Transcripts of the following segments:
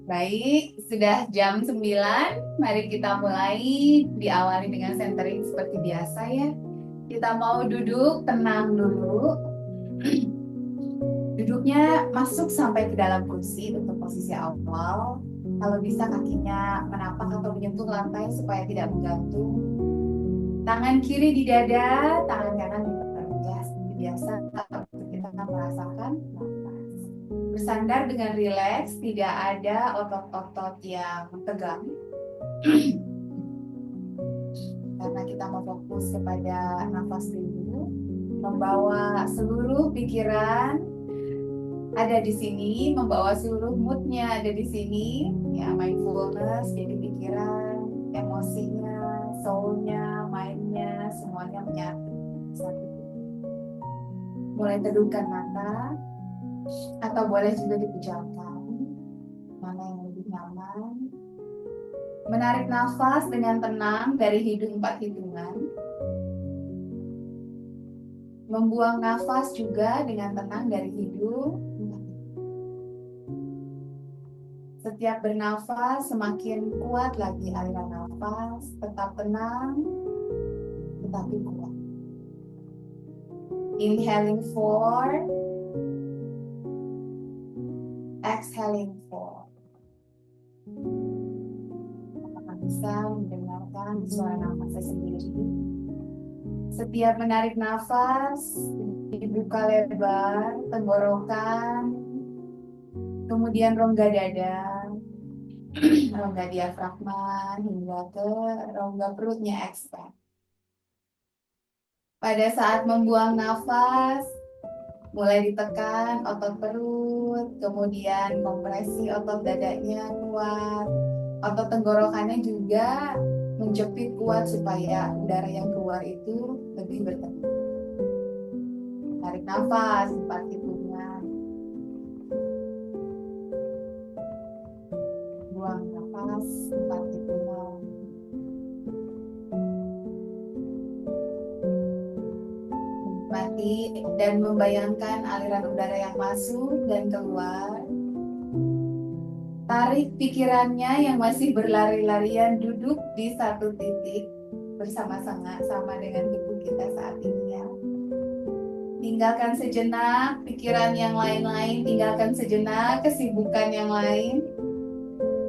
Baik, sudah jam 9. Mari kita mulai, diawali dengan centering seperti biasa ya. Kita mau duduk tenang dulu. Duduknya masuk sampai ke dalam kursi untuk posisi awal. Kalau bisa kakinya menapak atau menyentuh lantai supaya tidak menggantung. Tangan kiri di dada, tangan kanan di perut. Seperti biasa kita akan merasakan nafas. Bersandar dengan rileks, tidak ada otot-otot yang tegang. Karena kita mau fokus kepada nafas dulu, membawa seluruh pikiran ada di sini, membawa seluruh moodnya ada di sini, ya mindfulness, jadi pikiran, emosinya, soulnya, mindnya, semuanya menyatu. Satu. Mulai tedungkan mata, atau boleh juga dipejamkan, mana yang lebih nyaman. Menarik nafas dengan tenang dari hidung 4 hitungan. Membuang nafas juga dengan tenang dari hidung. Setiap bernafas semakin kuat lagi aliran nafas, tetap tenang, tetapi kuat. Inhaling 4, exhaling 4. Apakah bisa mendengarkan suara nafasnya sendiri? Setiap menarik nafas, dibuka lebar tenggorokan, kemudian rongga dada, rongga diafragma hingga ke rongga perutnya expand. Pada saat membuang nafas, mulai ditekan otot perut, kemudian kompresi otot dadanya kuat, otot tenggorokannya juga menjepit kuat supaya udara yang keluar itu lebih bertemu. Tarik nafas 4 hitungan. Buang nafas 4 hitungan. Menikmati dan membayangkan aliran udara yang masuk dan keluar. Tarik pikirannya yang masih berlari-larian duduk di satu titik bersama-sama dengan tubuh kita saat ini ya. Tinggalkan sejenak pikiran yang lain-lain, tinggalkan sejenak kesibukan yang lain.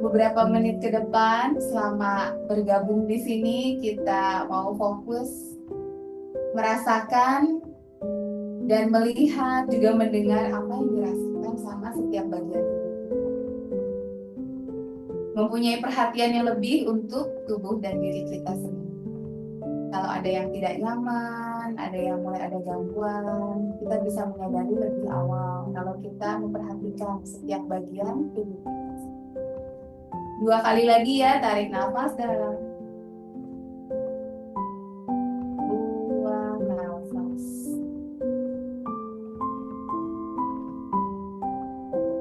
Beberapa menit ke depan selama bergabung di sini kita mau fokus merasakan dan melihat juga mendengar apa yang dirasakan sama setiap bagian tubuh. Mempunyai perhatian yang lebih untuk tubuh dan diri kita sendiri. Kalau ada yang tidak nyaman, ada yang mulai ada gangguan, kita bisa menyadari lebih awal kalau kita memperhatikan setiap bagian tubuh kita. 2 kali lagi ya, tarik nafas dalam. Buang nafas.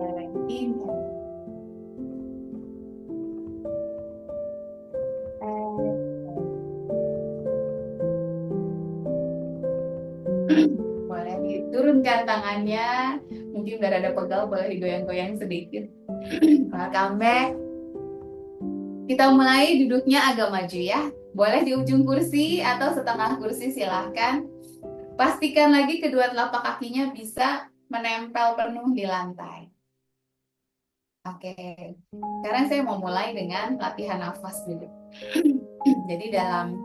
Tarik inhale. Boleh diturunkan tangannya, mungkin udah ada pegal, boleh digoyang-goyang sedikit. Welcome back. Kita mulai duduknya agak maju ya. Boleh di ujung kursi atau setengah kursi, silahkan. Pastikan lagi kedua telapak kakinya bisa menempel penuh di lantai. Oke, sekarang saya mau mulai dengan latihan nafas dulu. Jadi dalam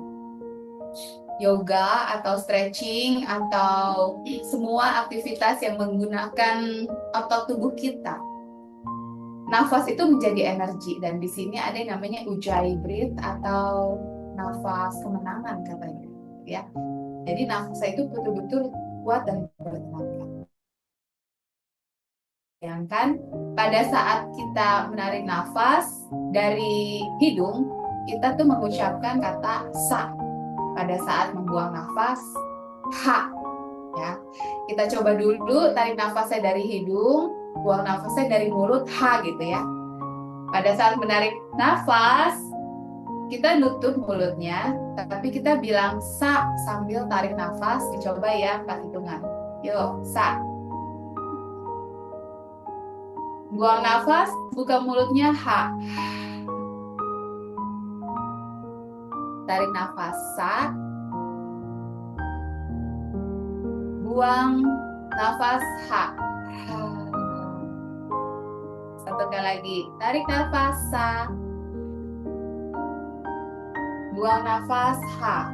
yoga atau stretching atau semua aktivitas yang menggunakan otot tubuh kita, nafas itu menjadi energi, dan di sini ada yang namanya ujjayi breath atau nafas kemenangan katanya, ya. Jadi nafas itu betul-betul kuat dan bertenaga. Bayangkan pada saat kita menarik nafas dari hidung, kita tuh mengucapkan kata sa. Pada saat membuang nafas, ha. Ya, kita coba dulu tarik nafasnya dari hidung, buang nafasnya dari mulut, ha gitu ya. Pada saat menarik nafas, kita nutup mulutnya, tapi kita bilang sa sambil tarik nafas. Dicoba ya 4 hitungan. Yuk, sa. Buang nafas, buka mulutnya, ha. Tarik nafas, sa. Buang nafas, ha. Satu kali lagi, tarik nafas, sa. Buang nafas, ha.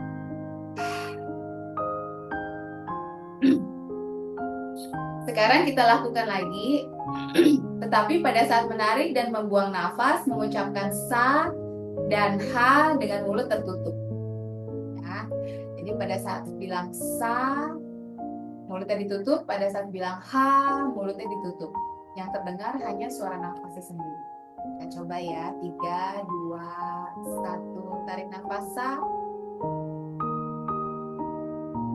Sekarang kita lakukan lagi, tetapi pada saat menarik dan membuang nafas, mengucapkan sa dan ha dengan mulut tertutup. Ya. Jadi pada saat bilang sa, mulutnya ditutup. Pada saat bilang ha, mulutnya ditutup. Yang terdengar hanya suara nafasnya sendiri. Kita coba ya, 3, 2, 1. Tarik nafas sa.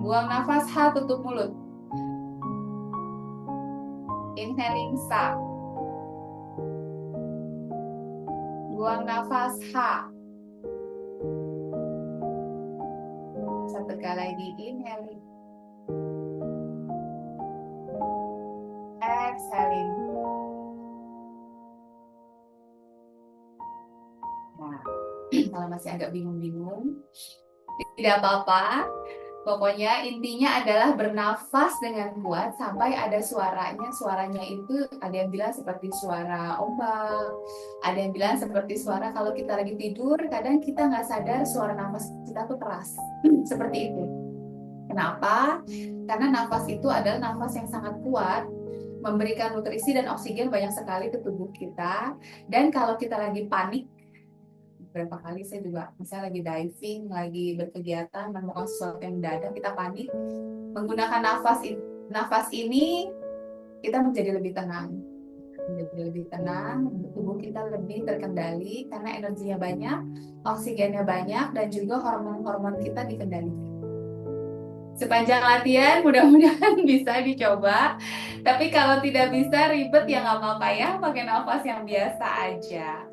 Buang nafas ha, tutup mulut. Inhaling sa. Buang nafas ha. Satu kali lagi, inhaling. Exhaling. Nah, kalau masih agak bingung-bingung, tidak apa-apa. Pokoknya intinya adalah bernafas dengan kuat sampai ada suaranya. Suaranya itu ada yang bilang seperti suara ombak, ada yang bilang seperti suara kalau kita lagi tidur, kadang kita nggak sadar suara nafas kita tuh keras. Seperti itu. Kenapa? Karena nafas itu adalah nafas yang sangat kuat, memberikan nutrisi dan oksigen banyak sekali ke tubuh kita. Dan kalau kita lagi panik, berapa kali saya juga misalnya lagi diving, lagi berkegiatan, menemukan sesuatu yang mendadak, kita panik, menggunakan nafas ini kita menjadi lebih tenang, tubuh kita lebih terkendali karena energinya banyak, oksigennya banyak, dan juga hormon-hormon kita dikendalikan. Sepanjang latihan mudah-mudahan bisa dicoba, tapi kalau tidak bisa ribet ya nggak apa-apa ya, pakai nafas yang biasa aja.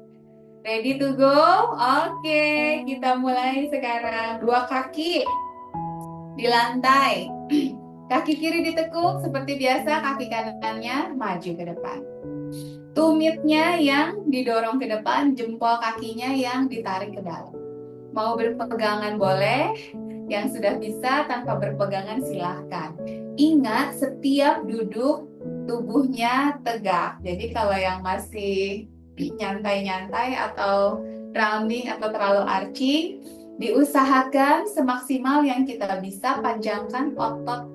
Ready to go? Oke, kita mulai sekarang. 2 kaki di lantai. Kaki kiri ditekuk seperti biasa, kaki kanannya maju ke depan. Tumitnya yang didorong ke depan, jempol kakinya yang ditarik ke dalam. Mau berpegangan boleh, yang sudah bisa tanpa berpegangan silahkan. Ingat, setiap duduk tubuhnya tegak. Jadi kalau yang masih nyantai-nyantai atau rounding atau terlalu arching, diusahakan semaksimal yang kita bisa panjangkan otot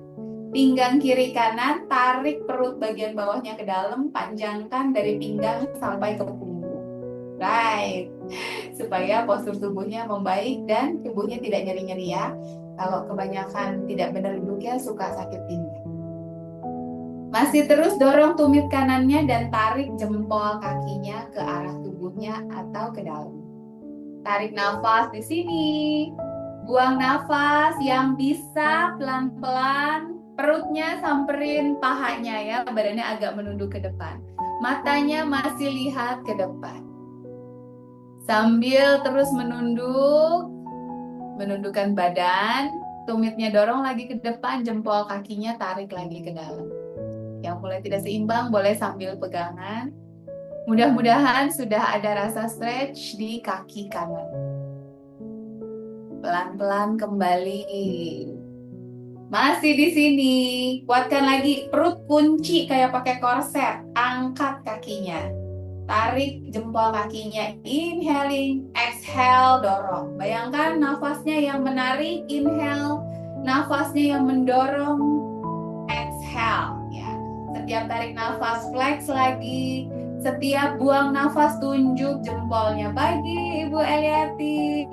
pinggang kiri kanan, tarik perut bagian bawahnya ke dalam, panjangkan dari pinggang sampai ke punggung. Right, supaya postur tubuhnya membaik dan tubuhnya tidak nyeri-nyeri ya. Kalau kebanyakan tidak benar duduknya suka sakit pinggang. Masih terus dorong tumit kanannya dan tarik jempol kakinya ke arah tubuhnya atau ke dalam. Tarik nafas di sini. Buang nafas yang bisa pelan-pelan. Perutnya samperin pahanya ya, badannya agak menunduk ke depan. Matanya masih lihat ke depan. Sambil terus menundukkan badan, tumitnya dorong lagi ke depan, jempol kakinya tarik lagi ke dalam. Yang mulai tidak seimbang boleh sambil pegangan. Mudah-mudahan sudah ada rasa stretch di kaki kanan. Pelan-pelan kembali. Masih di sini. Kuatkan lagi, perut kunci kayak pakai korset. Angkat kakinya. Tarik jempol kakinya. Inhaling, exhale, dorong. Bayangkan nafasnya yang menarik, inhale. Nafasnya yang mendorong, exhale. Setiap tarik nafas flex lagi, setiap buang nafas tunjuk jempolnya. Pagi Ibu Eliati.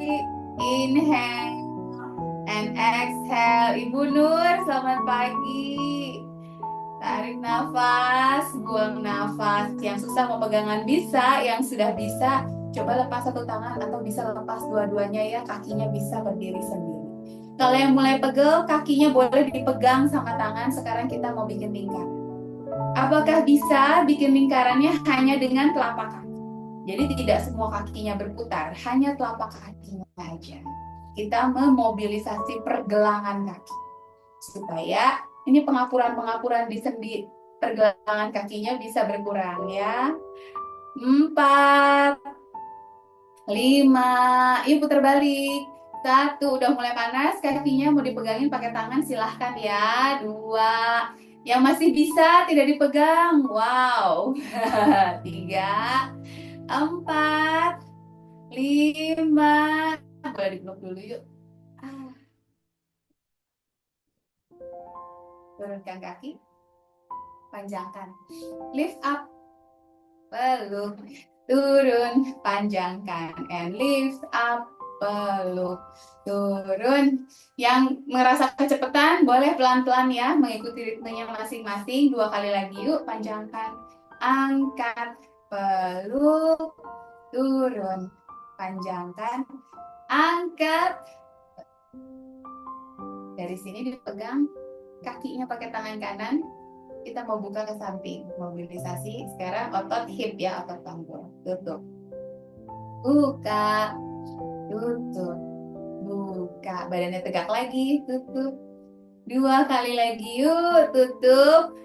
Inhale and exhale. Ibu Nur, selamat pagi. Tarik nafas, buang nafas. Yang susah mau pegangan bisa, yang sudah bisa coba lepas satu tangan atau bisa lepas dua-duanya ya, kakinya bisa berdiri sendiri. Kalau yang mulai pegel, kakinya boleh dipegang sama tangan. Sekarang kita mau bikin lingkaran. Apakah bisa bikin lingkarannya hanya dengan telapak kaki? Jadi tidak semua kakinya berputar, hanya telapak kakinya aja. Kita memobilisasi pergelangan kaki. Supaya ini pengapuran di sendi pergelangan kakinya bisa berkurang ya. 4, 5, yuk putar balik. 1, udah mulai panas, kakinya mau dipegangin pakai tangan silahkan ya. 2, yang masih bisa tidak dipegang, wow. 3, 4, 5, boleh dipeluk dulu yuk. Ah, turunkan kaki, panjangkan. Lift up, peluk, turun, panjangkan, and lift up, peluk, turun. Yang merasa kecepatan boleh pelan-pelan ya, mengikuti ritmenya masing-masing. 2 kali lagi yuk, panjangkan, angkat, peluk, turun, panjangkan, angkat. Dari sini dipegang kakinya pakai tangan kanan. Kita mau buka ke samping, mobilisasi. Sekarang otot hip ya, otot panggul. Tutup, buka, tutup, buka. Badannya tegak lagi, tutup. 2 kali lagi yuk, tutup,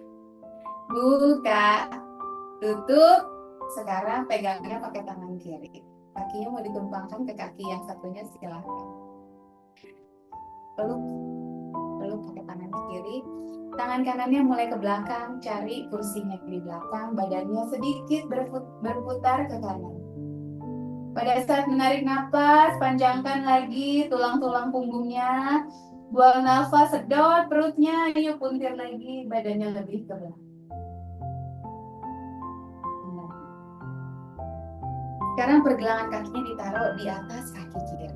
buka, tutup. Sekarang pegangnya pakai tangan kiri. Kakinya mau ditumpangkan ke kaki yang satunya, silahkan. Peluk, peluk pakai tangan kiri. Tangan kanannya mulai ke belakang, cari kursinya di belakang, badannya sedikit berputar ke kanan. Pada saat menarik nafas, panjangkan lagi tulang-tulang punggungnya. Buang nafas, sedot perutnya, yuk puntir lagi, badannya lebih ke belakang. Sekarang pergelangan kakinya ditaruh di atas kaki kiri.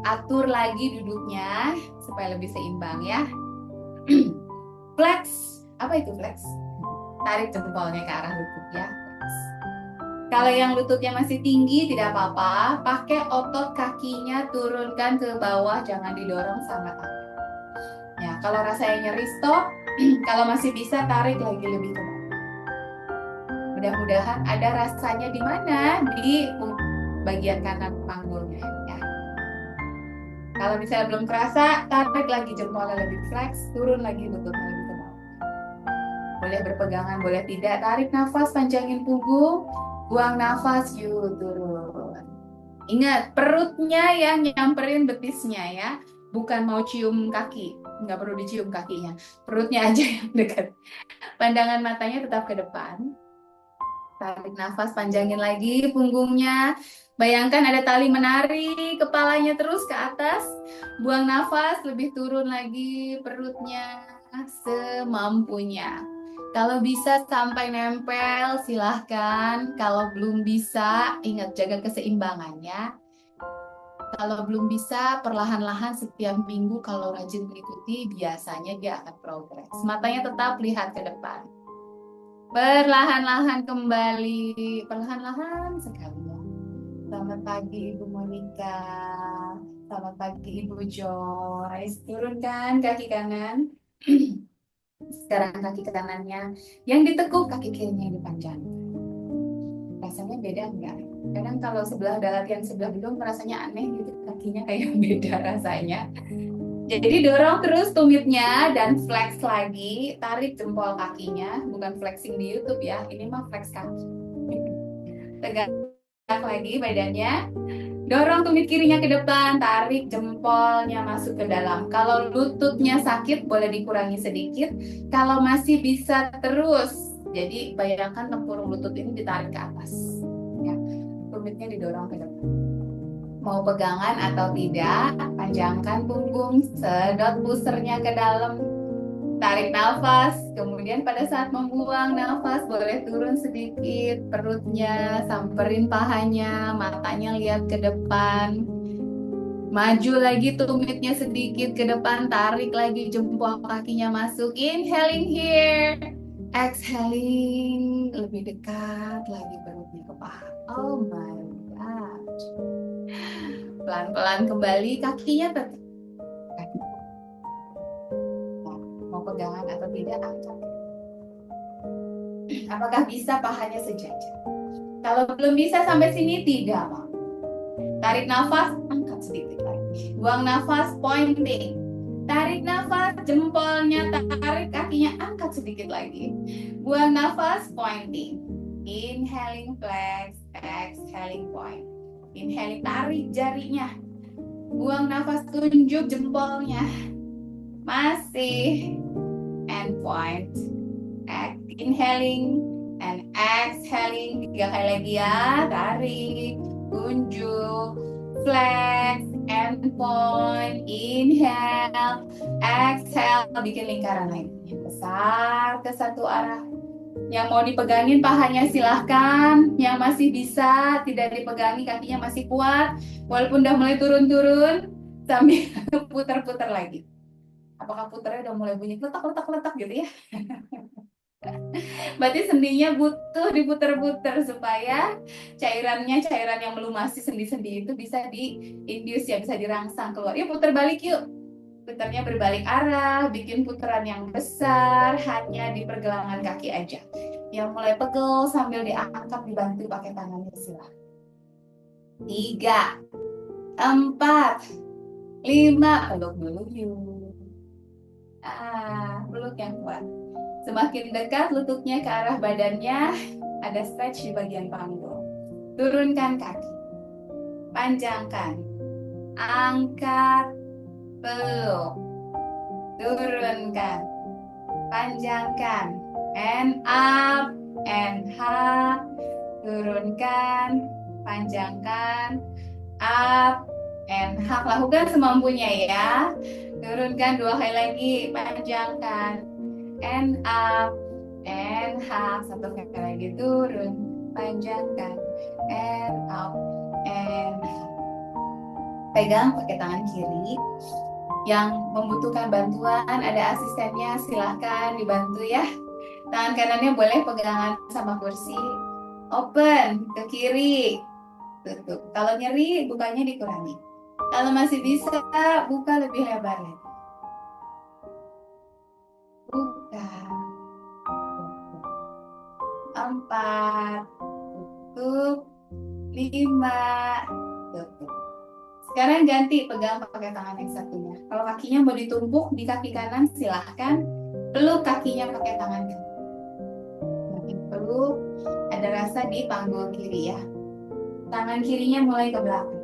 Atur lagi duduknya supaya lebih seimbang ya. Flex, apa itu flex? Tarik jempolnya ke arah lutut ya. Flex. Kalau yang lututnya masih tinggi tidak apa-apa, pakai otot kakinya turunkan ke bawah, jangan didorong sama tangan. Ya, kalau rasanya nyeri stop, kalau masih bisa tarik lagi lebih ke bawah. Mudah-mudahan ada rasanya di mana? Di bagian kanan panggulnya ya. Kalau misalnya belum kerasa, tarik lagi jempolnya lebih flex, turun lagi lututnya lebih ke bawah. Boleh berpegangan, boleh tidak. Tarik nafas, panjangin punggung, buang nafas, yuk turun. Ingat, perutnya yang nyamperin betisnya ya, bukan mau cium kaki, nggak perlu dicium kakinya, perutnya aja yang dekat. Pandangan matanya tetap ke depan. Tarik nafas, panjangin lagi punggungnya. Bayangkan ada tali menarik, kepalanya terus ke atas. Buang nafas, lebih turun lagi perutnya semampunya. Kalau bisa sampai nempel, silahkan. Kalau belum bisa, ingat jaga keseimbangannya. Kalau belum bisa, perlahan-lahan setiap minggu kalau rajin mengikuti, biasanya dia akan progres. Matanya tetap lihat ke depan. Perlahan-lahan kembali, perlahan-lahan sekali ya. Selamat pagi Ibu Monica, selamat pagi Ibu Joyce. Turunkan kaki kanan. Sekarang kaki kanannya yang ditekuk, kaki kirinya yang dipanjangkan. Rasanya beda enggak? Kadang kalau sebelah ada latihan sebelah belum rasanya aneh gitu, kakinya kayak beda rasanya. Jadi dorong terus tumitnya dan flex lagi, tarik jempol kakinya, bukan flexing di YouTube ya, ini mah flex kaki. Tegak lagi badannya, dorong tumit kirinya ke depan, tarik jempolnya masuk ke dalam. Kalau lututnya sakit boleh dikurangi sedikit, kalau masih bisa terus. Jadi bayangkan tempurung lutut ini ditarik ke atas, ya, tumitnya didorong ke depan. Mau pegangan atau tidak, panjangkan punggung, sedot pusernya ke dalam, tarik nafas, kemudian pada saat membuang nafas boleh turun sedikit perutnya, samperin pahanya, matanya lihat ke depan, maju lagi tumitnya sedikit ke depan, tarik lagi jempol kakinya masuk, inhaling here, exhaling, lebih dekat lagi perutnya ke paha. Oh my God. Pelan-pelan kembali, kakinya tetap. Mau pegangan atau tidak, angkat. Apakah bisa pahanya sejajar? Kalau belum bisa sampai sini, tidak mau. Tarik nafas, angkat sedikit lagi. Buang nafas, pointing. Tarik nafas, jempolnya tarik, kakinya angkat sedikit lagi. Buang nafas, pointing. Inhaling flex, exhaling point. Inhaling, tarik jarinya. Buang nafas, tunjuk jempolnya. Masih. And point. Inhaling and exhaling. 3 kali lagi ya. Tarik, tunjuk, flex, and point. Inhale, exhale. Bikin lingkaran lagi. Besar ke satu arah. Yang mau dipegangin pahanya silahkan. Yang masih bisa, tidak dipegangi, kakinya masih kuat. Walaupun udah mulai turun-turun, sambil putar-putar lagi. Apakah putarnya udah mulai bunyi letak-letak-letak gitu ya? Berarti sendinya butuh diputer-puter supaya cairan yang melumasi sendi-sendi itu bisa diinduce ya, bisa dirangsang keluar. Yuk putar balik yuk. Putarnya berbalik arah, bikin putaran yang besar, hanya di pergelangan kaki aja. Yang mulai pegel sambil diangkat, dibantu pakai tangannya silahkan. 3, 4, 5, peluk dulu yuk. Peluk yang kuat. Semakin dekat lututnya ke arah badannya, ada stretch di bagian panggul. Turunkan kaki, panjangkan, angkat, peluk, turunkan, panjangkan, and up, and up, turunkan, panjangkan, up, and up. Lakukan semampunya ya. Turunkan 2 kali lagi, panjangkan, and up, and up. 1 kali lagi, turun, panjangkan, and up, and up. Pegang pakai tangan kiri. Yang membutuhkan bantuan, ada asistennya, silahkan dibantu ya. Tangan kanannya boleh pegangan sama kursi. Open ke kiri, tutup. Kalau nyeri, bukanya dikurangi. Kalau masih bisa, buka lebih lebar lagi. Buka. 4, tutup. 5, tutup. Sekarang ganti, pegang pakai tangan yang satunya. Kalau kakinya mau ditumpuk di kaki kanan, silahkan. Peluk kakinya pakai tangan kanan. Makin peluk, ada rasa di panggul kiri ya. Tangan kirinya mulai ke belakang.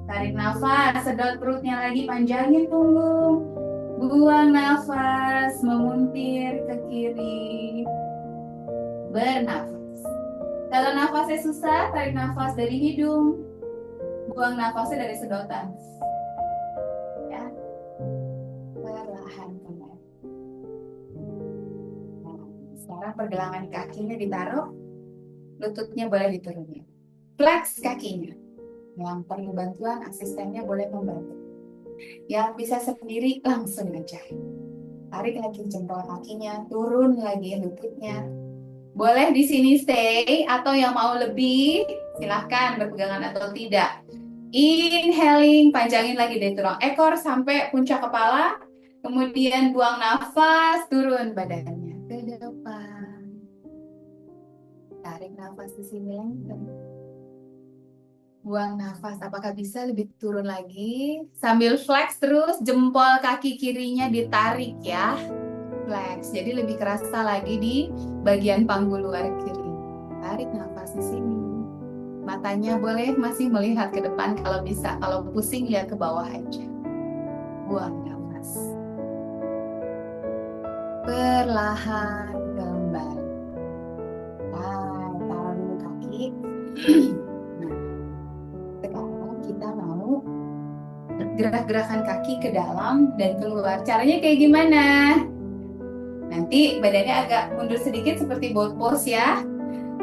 Tarik nafas, sedot perutnya lagi, panjangin punggung. Buang nafas, memuntir ke kiri. Bernafas. Kalau nafasnya susah, tarik nafas dari hidung. Buang nafasnya dari sedotan. Ya. Perlahan kembali. Nah, sekarang pergelangan kakinya ditaruh, lututnya boleh diturunin. Flex kakinya. Yang perlu bantuan, asistennya boleh membantu. Yang bisa sendiri, langsung aja. Tarik lagi jempol kakinya, turun lagi lututnya. Boleh di sini stay, atau yang mau lebih, silahkan berpegangan atau tidak. Inhaling, panjangin lagi dari tulang ekor sampai puncak kepala. Kemudian buang nafas, turun badannya ke depan. Tarik nafas di sini lengkap. Buang nafas, apakah bisa lebih turun lagi? Sambil flex terus, jempol kaki kirinya ditarik ya. Flex, jadi lebih kerasa lagi di bagian panggul luar kiri. Tarik nafas di sini. Matanya boleh masih melihat ke depan kalau bisa. Kalau pusing, lihat ke bawah aja. Buang nafas. Perlahan kembali. Taruh dulu kaki. Kita mau gerak-gerakan kaki ke dalam dan keluar. Caranya kayak gimana? Nanti badannya agak mundur sedikit seperti boat pose ya.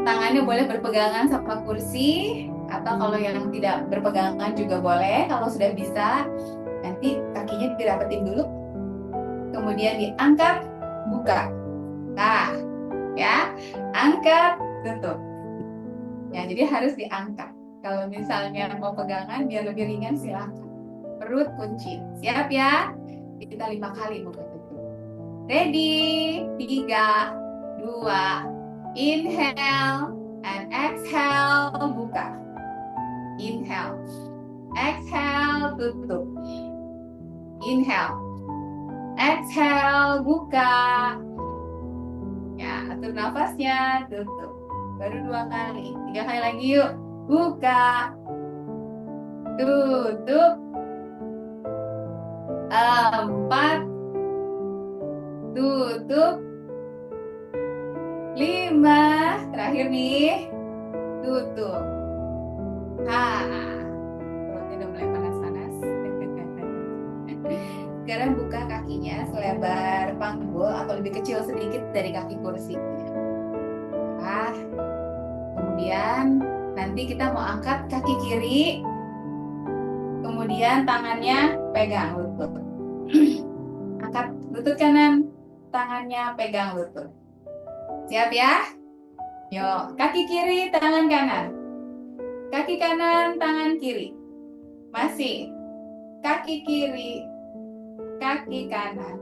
Tangannya boleh berpegangan sama kursi, atau kalau yang tidak berpegangan juga boleh. Kalau sudah bisa, nanti kakinya dirapetin dulu. Kemudian diangkat, buka. Nah, ya, angkat, tutup. Ya, jadi harus diangkat. Kalau misalnya mau pegangan biar lebih ringan, silahkan. Perut kunci. Siap ya? Kita 5 kali buka tutup. Ready? 3, 2, inhale and exhale, buka. Inhale. Exhale, tutup. Inhale. Exhale, buka. Ya, atur nafasnya, tutup. Baru 2 kali, 3 kali lagi yuk. Buka, tutup. 4, tutup. 5, terakhir nih, tutup. Perutnya udah mulai panas-panas. Sekarang buka kakinya selebar panggul atau lebih kecil sedikit dari kaki kursi. Kemudian nanti kita mau angkat kaki kiri, kemudian tangannya pegang lutut. Angkat lutut kanan, tangannya pegang lutut. Siap ya? Yuk, kaki kiri, tangan kanan. Kaki kanan, tangan kiri. Masih. Kaki kiri, kaki kanan.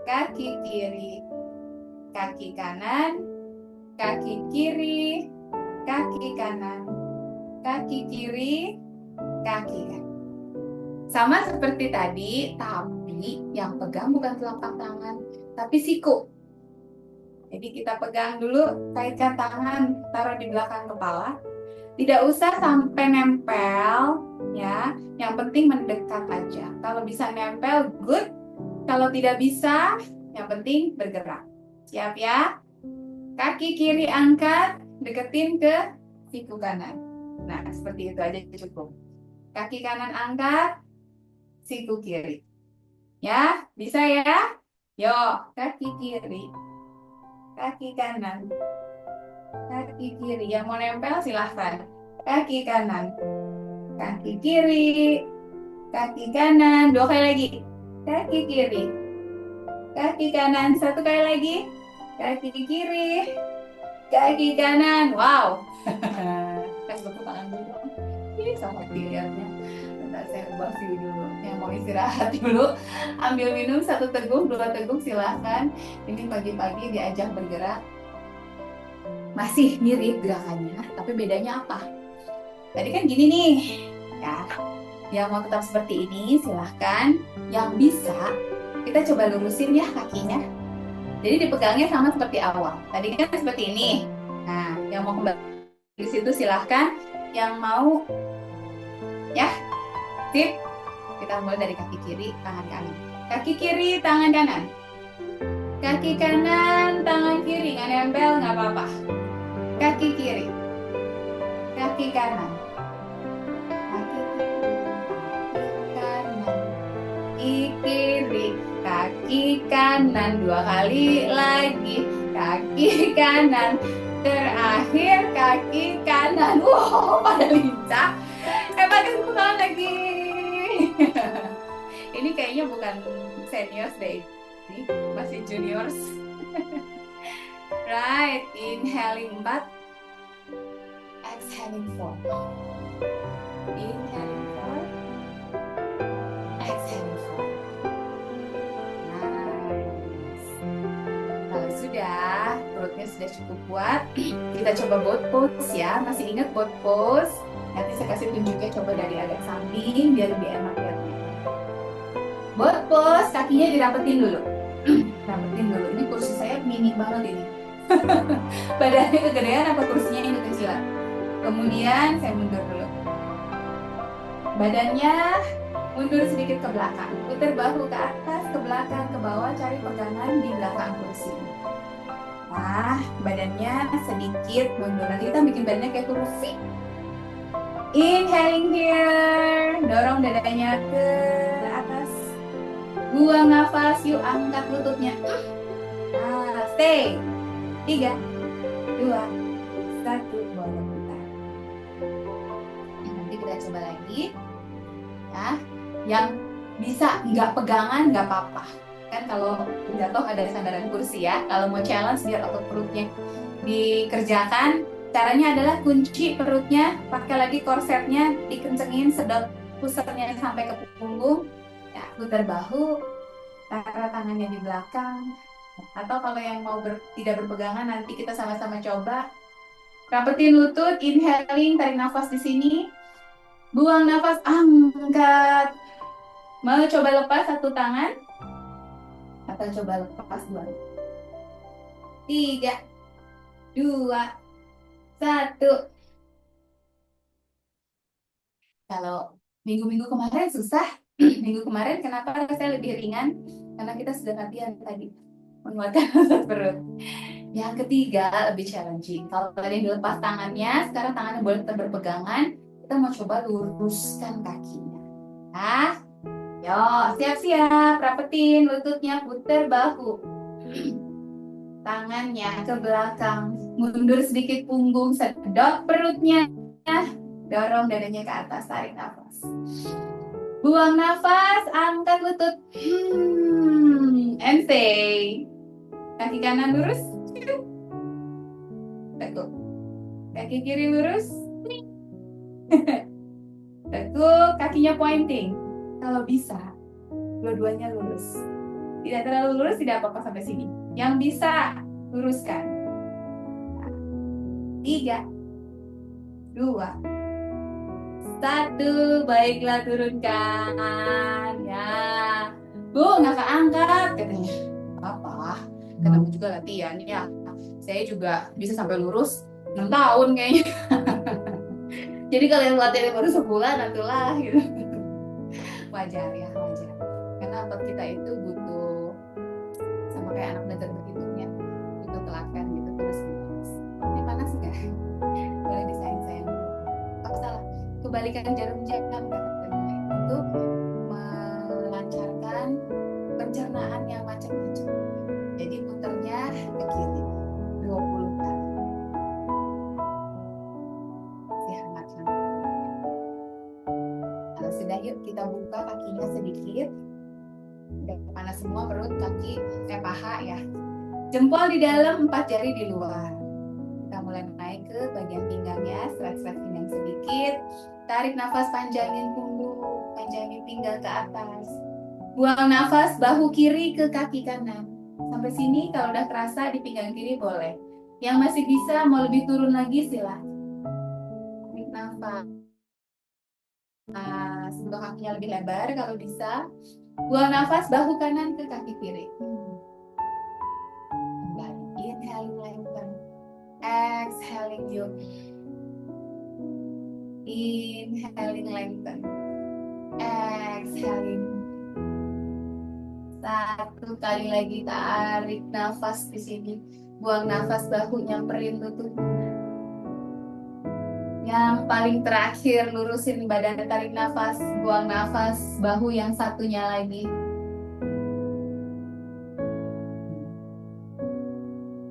Kaki kiri, kaki kanan. Kaki kiri, kaki kanan. Kaki kiri, kaki kanan. Sama seperti tadi, tapi yang pegang bukan telapak tangan, tapi siku. Jadi kita pegang dulu, kaitkan tangan, taruh di belakang kepala. Tidak usah sampai nempel, ya. Yang penting mendekat aja. Kalau bisa nempel, good. Kalau tidak bisa, yang penting bergerak. Siap ya? Kaki kiri angkat, deketin ke siku kanan. Nah, seperti itu aja cukup. Kaki kanan angkat, siku kiri. Ya, bisa ya? Yuk, kaki kiri. Kaki kanan. Kaki kiri. Yang mau nempel silahkan. Kaki kanan. Kaki kiri. Kaki kanan. 2 kali lagi. Kaki kiri. Kaki kanan. 1 kali lagi. Kaki kiri. Kaki kanan. Wow. Kasih tepuk tangan dulu. Ini sama dilihatnya. Bentar saya ubah view dulu. Yang mau istirahat dulu, ambil minum 1 teguk, 2 teguk silahkan. Ini pagi-pagi diajak bergerak. Masih mirip gerakannya, tapi bedanya apa? Tadi kan gini nih, ya. Yang mau tetap seperti ini silahkan. Yang bisa, kita coba lurusin ya kakinya. Jadi dipegangnya sama seperti awal. Tadi kan seperti ini. Nah, yang mau kembali di situ silahkan. Yang mau, ya, sip. Kita mulai dari kaki kiri, tangan kanan. Kaki kiri, tangan kanan. Kaki kanan, tangan kiri. Nggak nempel, nggak apa-apa. Kaki kiri. Kaki kanan. Kaki kanan. Kaki kiri. Kaki kanan. 2 kali lagi. Kaki kanan. Terakhir kaki kanan. Wow, pada lincah. Hebat, tepuk tangan lagi. Ini kayaknya bukan seniors deh, ini masih juniors. Right, inhaling 4, exhaling 4. Inhaling 4, exhaling 4. Nice. Kalau sudah, perutnya sudah cukup kuat, kita coba boat pose ya. Masih ingat boat pose? Nanti saya kasih tunjuknya coba dari agak samping biar lebih enak lihatnya. Boat pose, kakinya dirapetin dulu. Rapetin dulu. Ini kursi saya mini banget ini. Badannya kegedean apa kursinya ini kecilan? Kemudian saya mundur dulu. Badannya mundur sedikit ke belakang. Putar bahu ke atas, ke belakang, ke bawah. Cari pegangan di belakang kursi. Nah, badannya sedikit mundur. Nanti kita bikin badannya kayak huruf V. Inhaling here. Dorong dadanya ke atas. Buang nafas, yuk angkat lututnya. Nah, stay. 3, 2, 1, boleh putar. Nanti kita coba lagi. Ya, yang bisa nggak pegangan nggak apa-apa. Kan kalau jatuh ada sandaran kursi ya. Kalau mau challenge biar otot perutnya dikerjakan, caranya adalah kunci perutnya, pakai lagi korsetnya, dikencengin, sedot pusatnya sampai ke punggung. Ya, putar bahu, taruh tangannya di belakang. Atau kalau yang mau tidak berpegangan, nanti kita sama-sama coba. Rapetin lutut, inhaling, tarik nafas di sini. Buang nafas, angkat. Mau coba lepas 1 tangan? Atau coba lepas dua. 3, 2, 1. Kalau minggu-minggu kemarin susah, minggu kemarin kenapa rasanya lebih ringan? Karena kita sudah latihan tadi menguatkan otot perut. Yang ketiga lebih challenging. Kalau tadi dilepas tangannya, sekarang tangannya boleh tetap berpegangan. Kita mau coba luruskan kakinya. Nah, yo siap-siap, rapetin lututnya, putar bahu. Tangannya ke belakang, mundur sedikit punggung, sedot perutnya. Dorong dadanya ke atas, tarik nafas. Buang nafas, angkat lutut. And say. Kaki kanan lurus. Tekuk. Kaki kiri lurus. Tekuk, kakinya pointing. Kalau bisa, dua-duanya lurus. Tidak terlalu lurus, tidak apa-apa sampai sini. Yang bisa, luruskan. 3, 2, 1, baiklah turunkan ya. Bu, nggak keangkat katanya. Apa? Ketemu juga latihan ya. Saya juga bisa sampai lurus 6 tahun kayaknya. Jadi kalau yang latihan baru sebulan itulah gitu. Wajar ya, wajar. Karena otot kita itu butuh sama kayak anak belajar berhitung ya, butuh telakan gitu terus menerus. Ini panas nggak? Boleh disayang-sayang. Apa salah? Kebalikan jarum jam katanya untuk melancarkan pencernaan yang macam-macam. Jadi putarnya ke kiri 20 kali. Masih hangat-hangat. Nah, sudah yuk kita buka kakinya sedikit. Udah panas semua perut, kaki, paha ya. Jempol di dalam, 4 jari di luar. Kita mulai naik ke bagian pinggangnya, stretch pinggang sedikit. Tarik nafas, panjangin punggung, panjangin pinggang ke atas. Buang nafas, bahu kiri ke kaki kanan. Sampai sini kalau udah terasa di pinggang kiri boleh. Yang masih bisa mau lebih turun lagi silahkan. Tarik nafas. Sebelah kakinya lebih lebar kalau bisa. Buang nafas, bahu kanan ke kaki kiri. Kembali, inhaling lengthen. Exhaling yuk. Inhaling lengthen. Exhaling. 1 kali lagi tarik nafas di sini. Buang nafas, bahu nyamperin lutut. Yang paling terakhir lurusin badan, tarik nafas, buang nafas, bahu yang satunya lagi.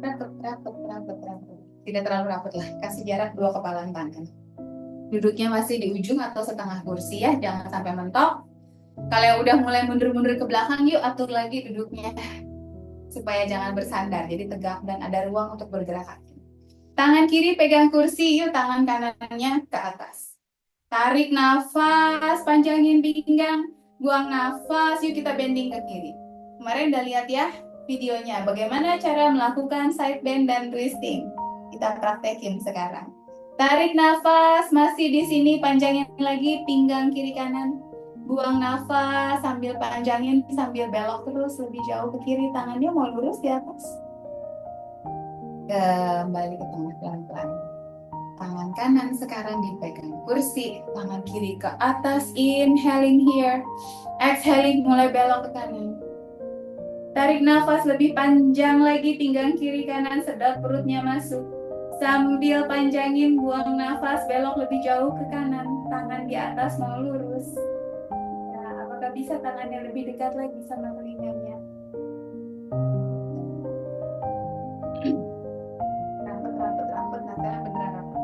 Rapet. Tidak terlalu rapet lah, kasih jarak 2 kepalan tangan. Duduknya masih di ujung atau setengah kursi ya, jangan sampai mentok. Kalau yang udah mulai mundur-mundur ke belakang, yuk atur lagi duduknya supaya jangan bersandar, jadi tegak dan ada ruang untuk bergerak kaki. Tangan kiri pegang kursi, yuk tangan kanannya ke atas. Tarik nafas, panjangin pinggang, buang nafas, yuk kita bending ke kiri. Kemarin udah lihat ya videonya, bagaimana cara melakukan side bend dan twisting. Kita praktekin sekarang. Tarik nafas, masih di sini, panjangin lagi pinggang kiri kanan. Buang nafas sambil panjangin, sambil belok terus lebih jauh ke kiri, tangannya mau lurus di atas. Kembali ke tengah pelan-pelan. Tangan kanan sekarang dipegang kursi, tangan kiri ke atas, inhaling here, exhaling mulai belok ke kanan. Tarik nafas lebih panjang lagi, pinggang kiri kanan, sedot perutnya masuk. Sambil panjangin, buang nafas, belok lebih jauh ke kanan, tangan di atas mau lurus. Nah, apakah bisa tangannya lebih dekat lagi sama telinganya? Rampet, nah sekarang beneran rampet.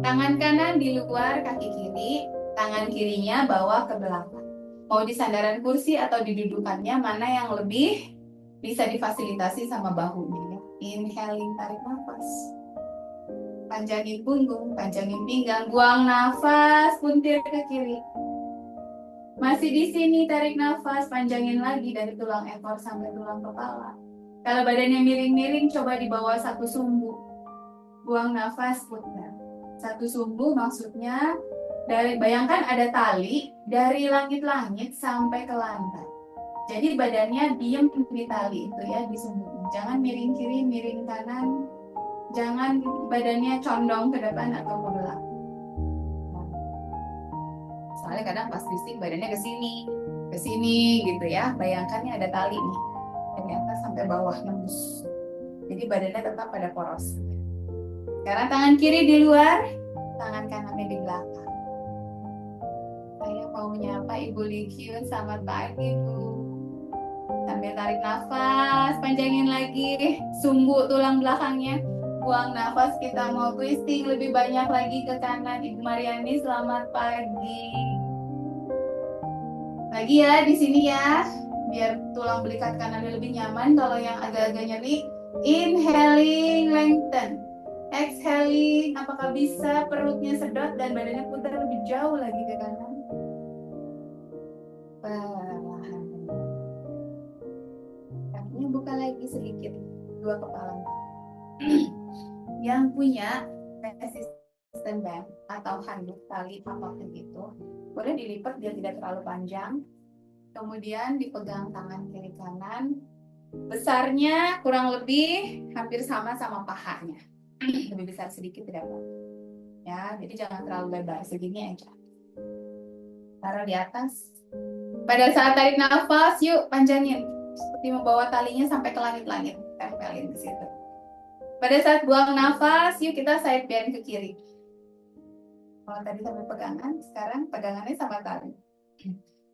Tangan kanan di luar kaki kiri, tangan kirinya bawa ke belakang. Mau di sandaran kursi atau di dudukannya, mana yang lebih bisa difasilitasi sama bahunya. Inhaling, tarik nafas. Panjangin punggung, panjangin pinggang, buang nafas, puntir ke kiri. Masih di sini, tarik nafas, panjangin lagi dari tulang ekor sampai tulang kepala. Kalau badannya miring-miring, coba di bawah 1 sumbu. Buang nafas, putar. 1 sumbu maksudnya, bayangkan ada tali dari langit-langit sampai ke lantai. Jadi badannya diem di tali itu ya, disembunyi. Jangan miring kiri, miring kanan. Jangan badannya condong ke depan atau ke belakang. Soalnya kadang pas bising badannya ke sini gitu ya. Bayangkan nih ada tali nih dari atas sampai bawah nembus. Jadi badannya tetap pada poros. Sekarang tangan kiri di luar, tangan kanannya di belakang. Saya mau menyapa Ibu Likyun, selamat pagi Bu. Sambil tarik nafas, panjangin lagi sumbu tulang belakangnya. Buang nafas, kita mau twisting lebih banyak lagi ke kanan. Ibu Mariani, selamat pagi. Lagi ya di sini ya, biar tulang belikat kanannya lebih nyaman. Kalau yang agak-agak nyeri, inhaling, lengthen. Exhaling, apakah bisa perutnya sedot dan badannya putar lebih jauh lagi ke kanan? Perlahan. Kakinya buka lagi sedikit, dua kepala. Yang punya resisten band atau handuk tali apapun itu, boleh dilipat biar tidak terlalu panjang. Kemudian dipegang tangan kiri kanan. Besarnya kurang lebih hampir sama pahanya. Lebih besar sedikit tidak apa-apa. Ya, jadi jangan terlalu lebar, segini aja. Taruh di atas. Pada saat tarik nafas, yuk panjangin. Seperti membawa talinya sampai ke langit-langit. Tempelin di situ. Pada saat buang nafas, yuk kita side bend ke kiri. Kalau tadi sampai pegangan, sekarang pegangannya sama tali.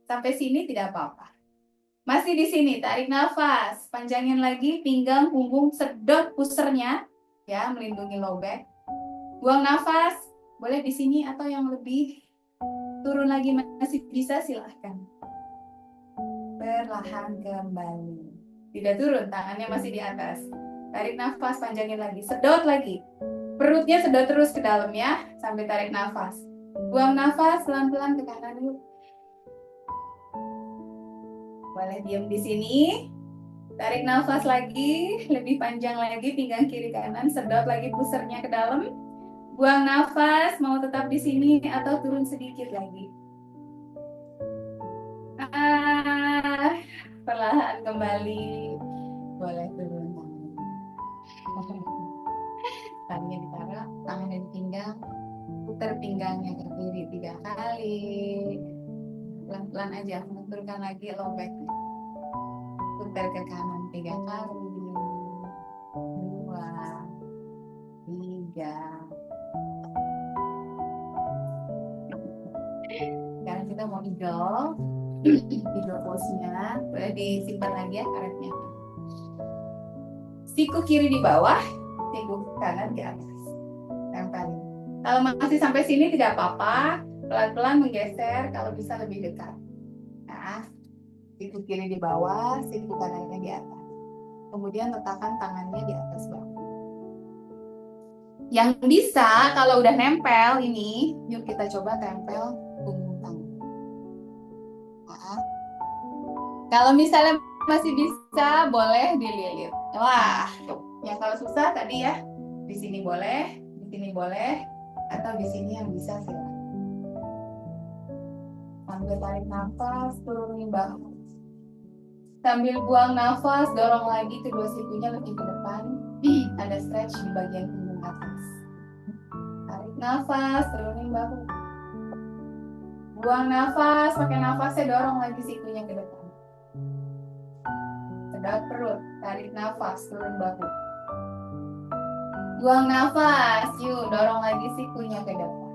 Sampai sini tidak apa-apa. Masih di sini, tarik nafas. Panjangin lagi, pinggang, punggung, sedot pusernya. Ya, melindungi low back. Buang nafas, boleh di sini atau yang lebih turun lagi masih bisa, silahkan. Perlahan kembali. Tidak turun, tangannya masih di atas. Tarik nafas, panjangin lagi, sedot lagi. Perutnya sedot terus ke dalam ya, sambil tarik nafas. Buang nafas, pelan-pelan ke kanan yuk. Boleh diam di sini. Tarik nafas lagi, lebih panjang lagi, pinggang kiri kanan, sedot lagi pusernya ke dalam. Buang nafas, mau tetap di sini atau turun sedikit lagi. Perlahan kembali. Boleh turun tangannya ditaruh, tangannya di pinggang, putar pinggangnya ke kiri 3 kali. Pelan-pelan aja, menurunkan lagi low back. Putar ke kanan 3 kali. 2, 3. Sekarang kita mau eagle. Eagle pose-nya boleh disimpan lagi ya karetnya. Siku kiri di bawah, siku kanan di atas. Tempelin. Kalau masih sampai sini tidak apa-apa, pelan-pelan menggeser kalau bisa lebih dekat. Nah, siku kiri di bawah, siku kanannya di atas. Kemudian letakkan tangannya di atas bawah. Yang bisa kalau udah nempel ini, yuk kita coba tempel punggung tangan. Nah, kalau misalnya masih bisa, boleh dililit. Wah, yang kalau susah tadi ya, di sini boleh, atau di sini yang bisa silakan. Sambil tarik nafas, turunin bahu. Sambil buang nafas, dorong lagi kedua sikunya lebih ke depan. Ada stretch di bagian punggung atas. Tarik nafas, turunin bahu. Buang nafas, pakai nafasnya dorong lagi sikunya ke depan. Sedot perut, tarik nafas, turun bahu. Buang nafas, yuk dorong lagi sikunya ke depan.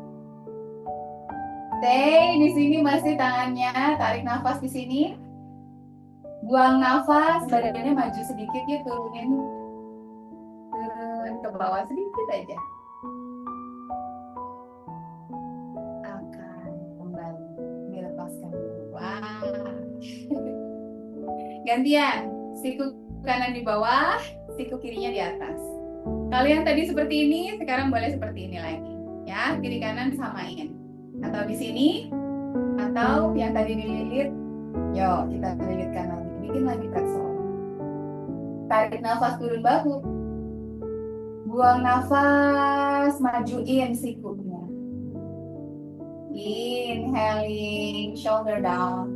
Stay di sini masih tangannya, tarik nafas di sini. Buang nafas, badannya maju sedikit ya, turunin. Turun ke bawah sedikit aja. Akan kembali dilepaskan. Wah. Gantian, siku kanan di bawah, siku kirinya di atas. Kalau yang tadi seperti ini, sekarang boleh seperti ini lagi. Ya, kiri kanan samain. Atau di sini, atau yang tadi dililit, yuk kita lilitkan lagi. Bikin lagi pretzel. Tarik nafas, turun bahu. Buang nafas, majuin sikunya. Inhaling, shoulder down.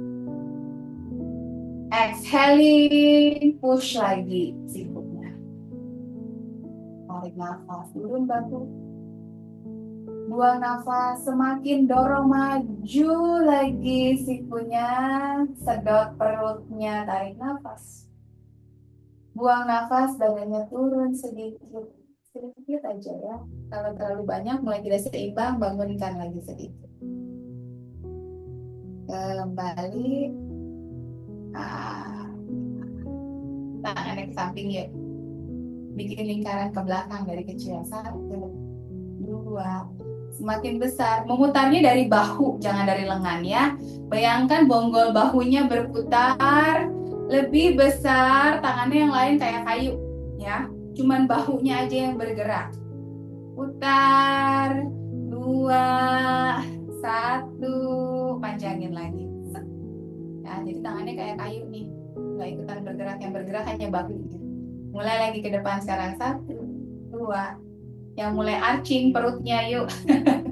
Exhaling, push lagi sikutnya. Tarik nafas, turun bahu. Buang nafas, semakin dorong maju lagi sikunya, sedot perutnya, tarik nafas. Buang nafas, badannya turun sedikit, sedikit aja ya. Kalau terlalu banyak, mulai tidak seimbang, bangunkan lagi sedikit. Kembali, tangannya ke samping ya. Bikin lingkaran ke belakang dari kecil, 1, 2, semakin besar. Memutarnya dari bahu, jangan dari lengan ya. Bayangkan bonggol bahunya berputar lebih besar, tangannya yang lain kayak kayu ya. Cuman bahunya aja yang bergerak. Putar, 2, 1, panjangin lagi. Ya, jadi tangannya kayak kayu nih, nggak ikutan bergerak, yang bergerak hanya bahunya. Mulai lagi ke depan sekarang, 1, 2. Yang mulai arching perutnya, yuk.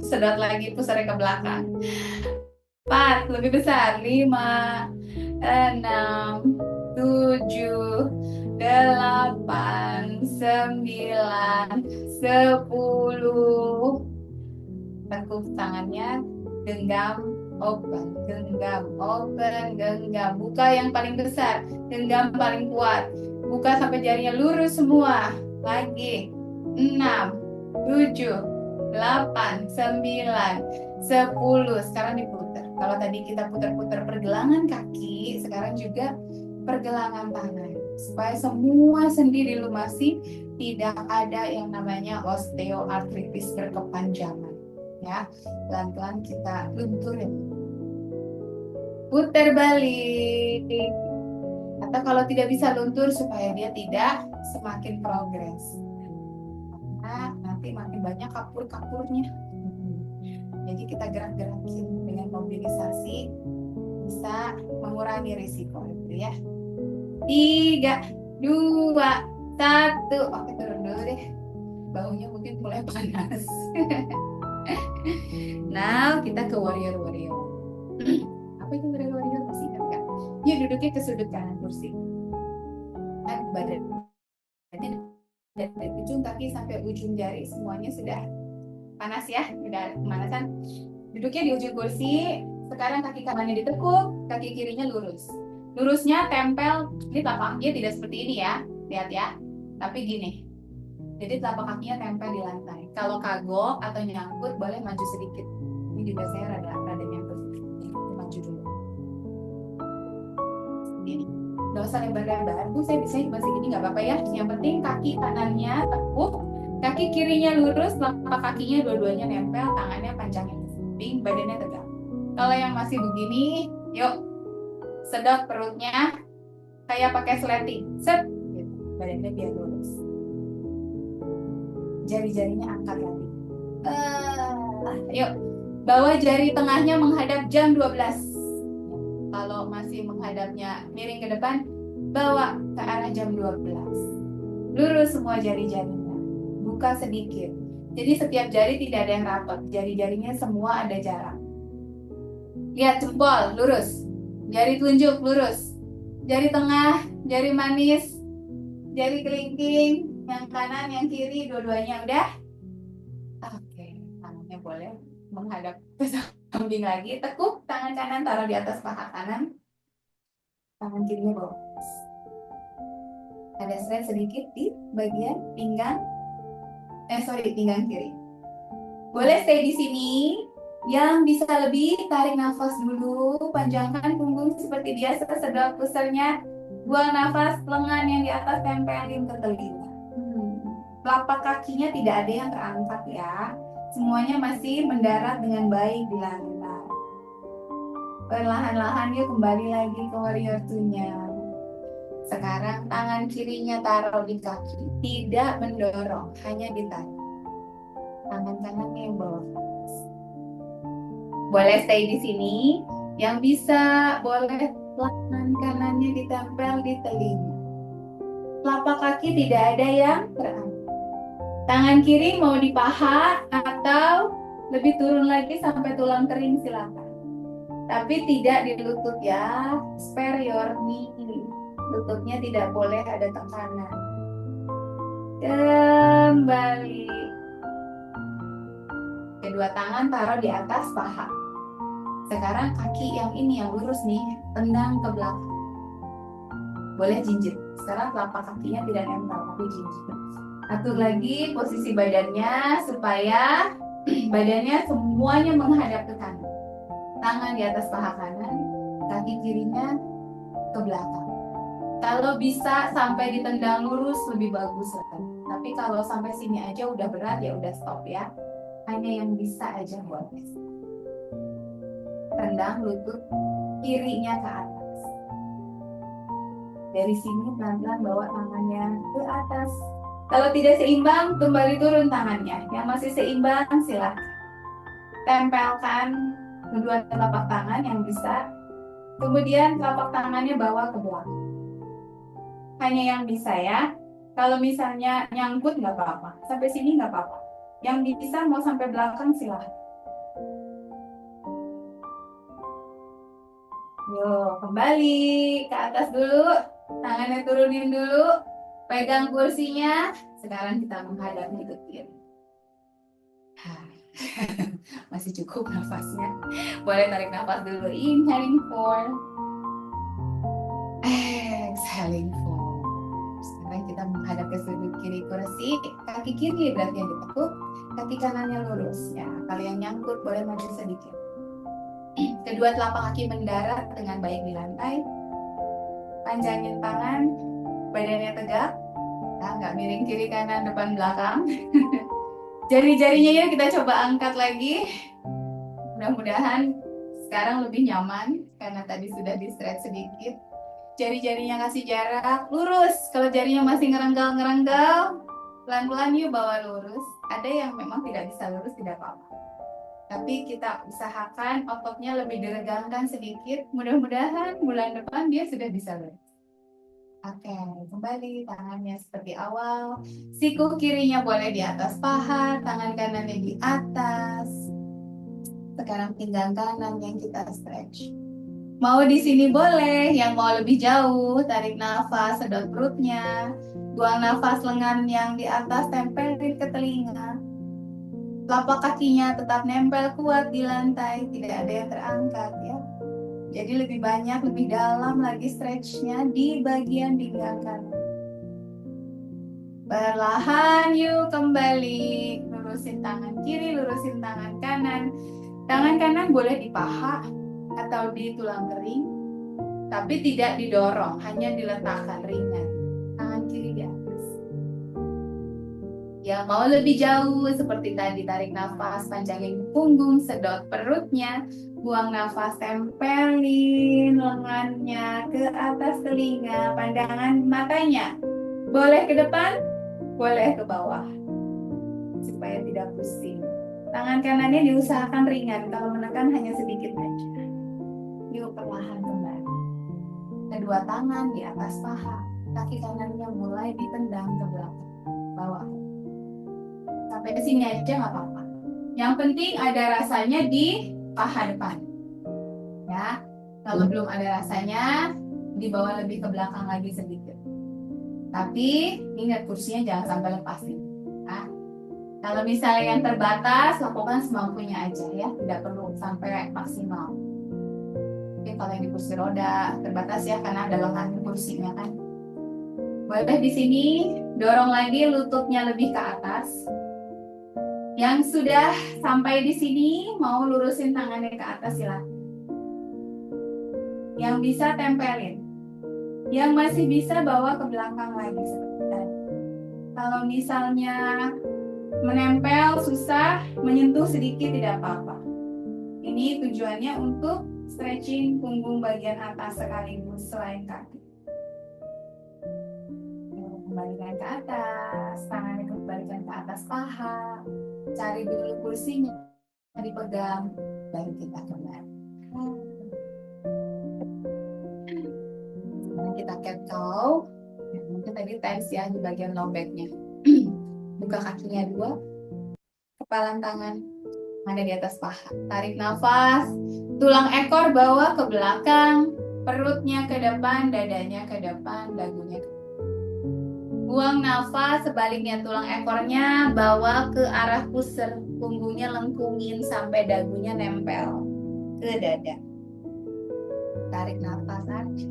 Sedot lagi, pusarnya ke belakang. 4, lebih besar. 5, 6, 7, 8, 9, 10. Tekuk tangannya, genggam, open, genggam, open, genggam. Buka yang paling besar, genggam paling kuat. Buka sampai jarinya lurus semua. Lagi. 6, 7, 8, 9, 10. Sekarang diputar. Kalau tadi kita putar-putar pergelangan kaki, sekarang juga pergelangan tangan. Supaya semua sendi dilumasi, tidak ada yang namanya osteoartritis berkepanjangan. Ya, pelan-pelan kita lunturin. Putar balik. Atau kalau tidak bisa luntur, supaya dia tidak semakin progres. Karena nanti makin banyak kapur-kapurnya. Jadi kita gerak-gerakin dengan mobilisasi, bisa mengurangi risiko itu ya. 3, 2, 1. Oke, turun dulu deh. Baunya mungkin mulai panas. Now kita ke warrior. Apa itu warrior? Masih ingat nggak? Yuk duduknya ke sudut kanan kursi. Kan badan dari ujung kaki sampai ujung jari semuanya sudah panas ya, sudah pemanasan. Duduknya di ujung kursi. Sekarang kaki kanannya ditekuk, kaki kirinya lurus. Lurusnya tempel, ini telapaknya tidak seperti ini ya, lihat ya. Tapi gini, jadi telapak kakinya tempel di lantai. Kalau kagok atau nyangkut boleh maju sedikit. Ini juga saya rada nyangkut. Maju dulu. Ini. Gak usah lebar-lebar. Bu, saya bisa cuma segini nggak apa-apa ya. Yang penting kaki kanannya tekuk, kaki kirinya lurus, telapak kakinya dua-duanya nempel, tangannya panjangin ke samping, badannya tegak. Kalau yang masih begini, yuk sedot perutnya kayak pakai sleting. Set, gitu. Badannya biar lurus. Jari-jarinya angkat lagi. Yuk, bawa jari tengahnya menghadap jam 12. Kalau masih menghadapnya miring ke depan, bawa ke arah jam 12. Lurus semua jari-jarinya. Buka sedikit. Jadi setiap jari tidak ada yang rapat. Jari-jarinya semua ada jarak. Lihat jempol, lurus. Jari telunjuk, lurus. Jari tengah, jari manis, jari kelingking, yang kanan, yang kiri, dua-duanya udah? Oke, tangannya boleh menghadap ke samping lagi. Tekuk, tangan kanan taruh di atas paha kanan. Tangan kirinya bawah. Ada stretch sedikit di bagian pinggang. Pinggang kiri. Boleh stay di sini. Yang bisa lebih, tarik nafas dulu, panjangkan punggung seperti biasa, sedot pusarnya, buang nafas, lengan yang di atas tempelin ke telinga. Telapak kakinya tidak ada yang terangkat ya, semuanya masih mendarat dengan baik di lantai. Perlahan-lahan yuk kembali lagi ke warrior 2-nya. Sekarang tangan kirinya taruh di kaki, tidak mendorong, hanya ditarik. Tangan kanannya yang bawah. Boleh stay di sini. Yang bisa boleh tangan kanannya ditempel di telinga. Telapak kaki tidak ada yang terangkat. Tangan kiri mau di paha atau lebih turun lagi sampai tulang kering, silakan. Tapi tidak di lutut ya, spare your knee. Lututnya tidak boleh ada tekanan. Kembali. Kedua tangan taruh di atas paha. Sekarang kaki yang ini yang lurus nih, tendang ke belakang. Boleh jinjit. Sekarang telapak kakinya tidak nempel, tapi jinjit. Atur lagi posisi badannya supaya badannya semuanya menghadap ke kanan. Tangan di atas paha kanan, kaki kirinya ke belakang. Kalau bisa sampai ditendang lurus lebih bagus lah. Tapi kalau sampai sini aja udah berat ya udah stop ya. Hanya yang bisa aja boleh. Tendang lutut kirinya ke atas. Dari sini pelan-pelan bawa tangannya ke atas. Kalau tidak seimbang, kembali turun tangannya. Yang masih seimbang silakan. Tempelkan kedua telapak tangan yang bisa. Kemudian telapak tangannya bawa ke belakang. Hanya yang bisa ya. Kalau misalnya nyangkut nggak apa-apa. Sampai sini nggak apa-apa. Yang bisa mau sampai belakang silahkan. Yuk, kembali ke atas dulu. Tangannya turunin dulu. Pegang kursinya. Sekarang kita menghadap ke kiri. Masih cukup nafasnya. Boleh tarik nafas dulu. Inhaling 4. Exhaling 4. Sekarang kita menghadap ke sudut kiri kursi. Kaki kiri berarti yang ditekuk. Kaki kanannya lurus. Ya, kalau yang nyangkut boleh maju sedikit. Kedua telapak kaki mendarat dengan baik di lantai. Panjangin tangan. Badannya tegak. Nah, nggak miring kiri kanan depan belakang. Jari-jarinya ya kita coba angkat lagi. Mudah-mudahan sekarang lebih nyaman karena tadi sudah di stretch sedikit. Jari-jarinya kasih jarak, lurus. Kalau jarinya masih ngerenggal-ngerenggal, pelan-pelan yuk bawa lurus. Ada yang memang tidak bisa lurus, tidak apa-apa. Tapi kita usahakan ototnya lebih diregangkan sedikit. Mudah-mudahan bulan depan dia sudah bisa lurus. Oke, kembali tangannya seperti awal. Siku kirinya boleh di atas paha, tangan kanannya di atas. Sekarang pinggang kanan yang kita stretch. Mau di sini boleh, yang mau lebih jauh, tarik nafas, sedot perutnya. Buang nafas lengan yang di atas, tempelin ke telinga. Telapak kakinya tetap nempel kuat di lantai, tidak ada yang terangkat ya. Jadi lebih banyak, lebih dalam lagi stretchnya di bagian pinggang kanan. Perlahan yuk kembali. Lurusin tangan kiri, lurusin tangan kanan. Tangan kanan boleh di paha atau di tulang kering, tapi tidak didorong, hanya diletakkan ringan. Tangan kiri di atas. Yang mau lebih jauh seperti tadi, tarik nafas, panjangin punggung, sedot perutnya, buang nafas, tempelin lengannya ke atas telinga, pandangan matanya boleh ke depan, boleh ke bawah, supaya tidak pusing. Tangan kanannya diusahakan ringan, kalau menekan hanya sedikit aja. Yuk perlahan kembali. Kedua tangan di atas paha, kaki kanannya mulai ditendang ke belakang, bawah. Sampai ke sini aja nggak apa-apa. Yang penting ada rasanya di paha depan. Ya, kalau belum ada rasanya, dibawa lebih ke belakang lagi sedikit. Tapi ingat kursinya jangan sampai lepasin. Nah, kalau misalnya yang terbatas, lakukan semampunya aja ya, tidak perlu sampai maksimal. Oke, kalau yang di kursi roda terbatas ya karena ada lengan kursinya kan. Boleh di sini dorong lagi lututnya lebih ke atas. Yang sudah sampai di sini mau lurusin tangannya ke atas silakan. Yang bisa tempelin. Yang masih bisa bawa ke belakang lagi seperti tadi. Kalau misalnya menempel susah, menyentuh sedikit tidak apa-apa. Ini tujuannya untuk stretching punggung bagian atas sekaligus selain kaki. Kembalikan ke atas, tangannya kembalikan ke atas paha. Cari dulu kursinya, dipegang, baru kita kembali. Sekarang kita cat cow. Mungkin tadi tense ya di bagian low back-nya. Buka kakinya dua, kepalan tangan Ada di atas paha. Tarik nafas. Tulang ekor bawa ke belakang. Perutnya ke depan, dadanya ke depan, dagunya ke depan. Buang nafas, sebaliknya tulang ekornya bawa ke arah pusar. Punggungnya lengkungin sampai dagunya nempel ke dada. Tarik nafas aja.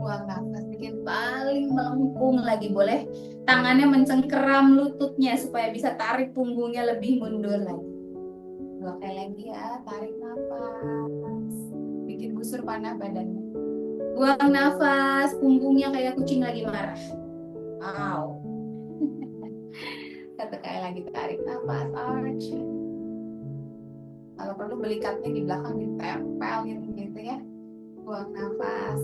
Buang nafas, bikin paling melengkung lagi. Boleh tangannya mencengkeram lututnya supaya bisa tarik punggungnya lebih mundur lagi. 2 kali lagi ya, tarik nafas. Bikin busur panah badannya. Buang nafas, punggungnya kayak kucing lagi marah. Wow. 1 kali lagi, tarik nafas, arch. Kalau perlu belikatnya di belakang ditempel gitu ya. Buang nafas.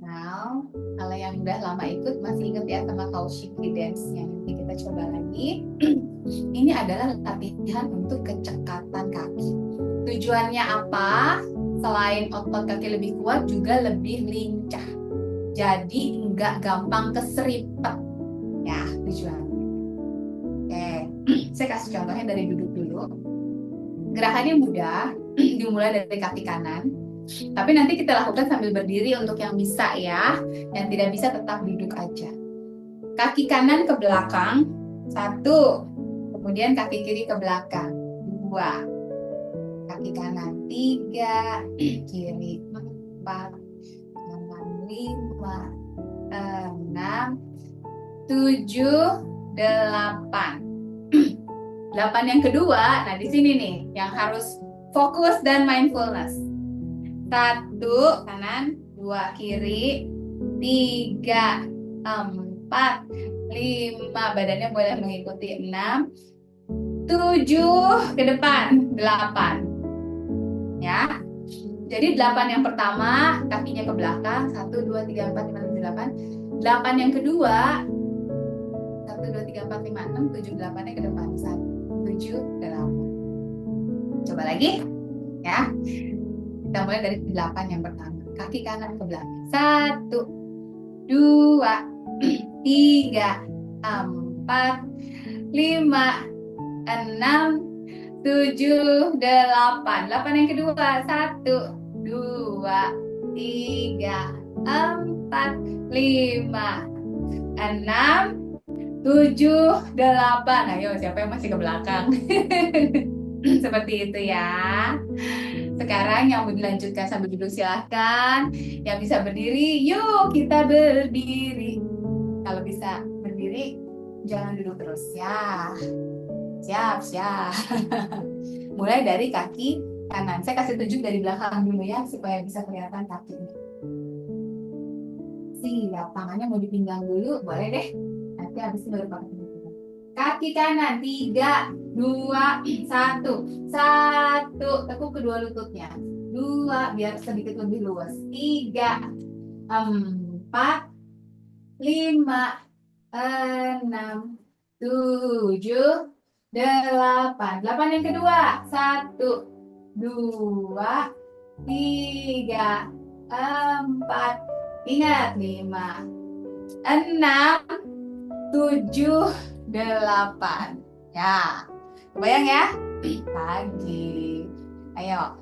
Now, kalau yang udah lama ikut masih ingat ya sama Kaushiki dance-nya. Nanti kita coba lagi. Ini adalah latihan untuk kecekatan kaki. Tujuannya apa? Selain otot kaki lebih kuat, juga lebih lincah. Jadi nggak gampang keseripet. Ya, tujuannya. Oke, saya kasih contohnya dari duduk dulu. Gerakannya mudah, dimulai dari kaki kanan. Tapi nanti kita lakukan sambil berdiri untuk yang bisa ya. Yang tidak bisa tetap duduk aja. Kaki kanan ke belakang, 1. Kemudian kaki kiri ke belakang, 2. Kaki kanan 3, kiri 4, kanan 5, 6, 7, 8. 8 yang kedua, nah di sini nih yang harus fokus dan mindfulness. 1 kanan, 2 kiri, 3, 4, 5, badannya boleh mengikuti 6, 7 ke depan, 8. Ya. Jadi 8 yang pertama kakinya ke belakang, 1, 2, 3, 4, 5, 6, 8. 8 yang kedua 1, 2, 3, 4, 5, 6, 7, 8-nya ke depan. 1, 7, 8. Coba lagi ya. Kita mulai dari 8 yang pertama. Kaki kanan ke belakang. 1, 2, 3, 4, 5, 6, 7, 8. 8 yang kedua. 1, 2, 3, 4, 5, 6, 7, 8. Ayo, siapa yang masih ke belakang? Seperti itu ya. Sekarang yang mau dilanjutkan sambil duduk silahkan. Yang bisa berdiri, yuk kita berdiri. Kalau bisa berdiri, jangan duduk terus ya. Siap, siap. Mulai dari kaki kanan. Saya kasih tunjuk dari belakang dulu ya, supaya bisa kelihatan kakinya. Siap, tangannya mau dipinggang dulu, boleh deh. Nanti habis itu baru pakai pinggang. Kaki kanan, 3, 2, 1. 1, tekuk kedua lututnya. 2, biar sedikit lebih luas. 3, 4, 5, 6, 7, 8. 8 yang kedua. 1, 2, 3, 4. Ingat, 5, 6, 7, 8. Ya, kebayang ya? Lagi. Ayo.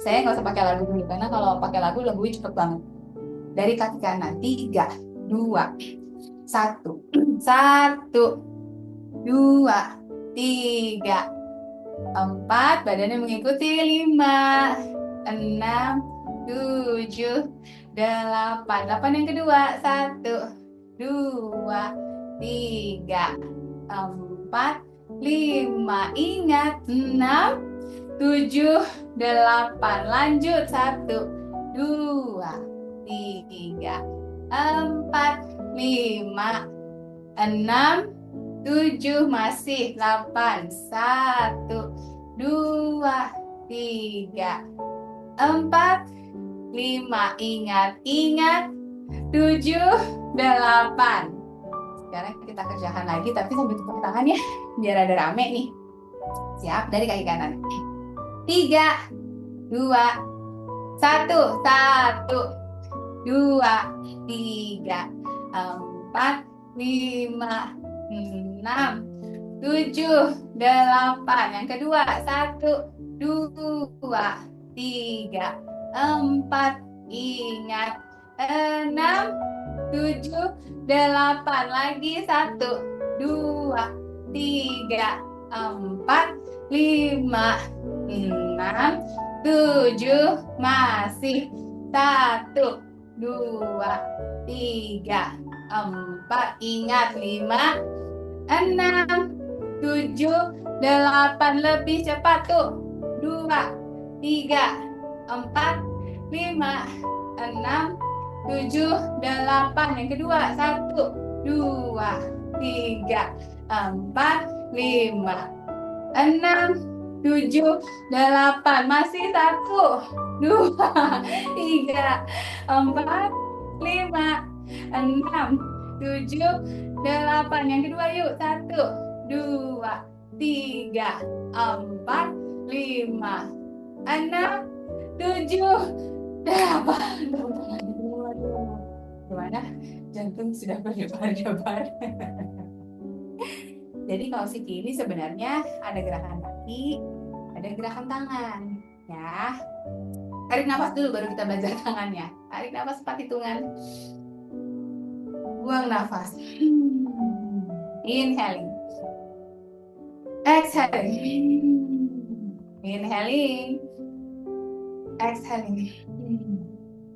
Saya nggak usah pakai lagu dulu, karena kalau pakai lagunya cepet banget. Dari kaki kanan. 3, 2, 1. 1, 2, 3, 4. Badannya mengikuti. 5, 6, 7, 8. 8 yang kedua. 1, 2, 3, 4, 5. Ingat. 6, 7, 8. Lanjut. 1, 2, 3, 4, 5, 6, 7. Masih 8. 1, 2, 3, 4, 5. Ingat. 7, 8. Sekarang kita kerjakan lagi, tapi sambil tepuk tangan ya, biar ada rame nih. Siap, dari kaki kanan. 3, 2, 1. 1, 2, 3, 4, 5, 6, 7, 8. Yang kedua, 1, 2, 3, 4. Ingat, 6, 7, 8. Lagi 1, 2, 3, 4, 5, 6, 7. Masih 1, 2, 3, 4. Ingat, 5, 6, 7, 8. Lebih cepat tuh. 2, 3, 4, 5, 6, 7, 8. Yang kedua, 1, 2, 3, 4, 5, 6, 7, 8. Masih 1, 2, 3, 4, 5, 6, 7, 8. Yang kedua yuk. 1, 2, 3, 4, 5, 6, 7, 8. Gimana? Jantung sudah berdebar-debar. Jadi kalau Siti ini sebenarnya ada gerakan kaki, ada gerakan tangan. Ya, tarik nafas dulu baru kita belajar tangannya. Tarik nafas 4 hitungan. Buang nafas. Inhaling. Exhaling. Inhaling. Exhaling.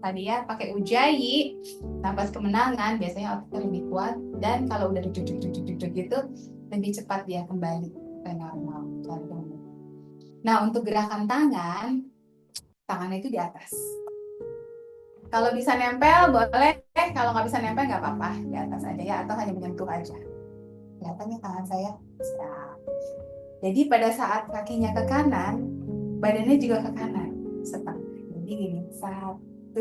Tadi ya pakai ujjayi, nafas kemenangan, biasanya ototnya lebih kuat, dan kalau udah duduk gitu lebih cepat dia kembali ke normal. Nah, untuk gerakan tangan, tangannya itu di atas. Kalau bisa nempel boleh, kalau nggak bisa nempel nggak apa-apa, di atas aja ya, atau hanya menyentuh aja. Kelihatannya tangan saya. Siap. Jadi pada saat kakinya ke kanan, badannya juga ke kanan. Setengah. Jadi gini, 1,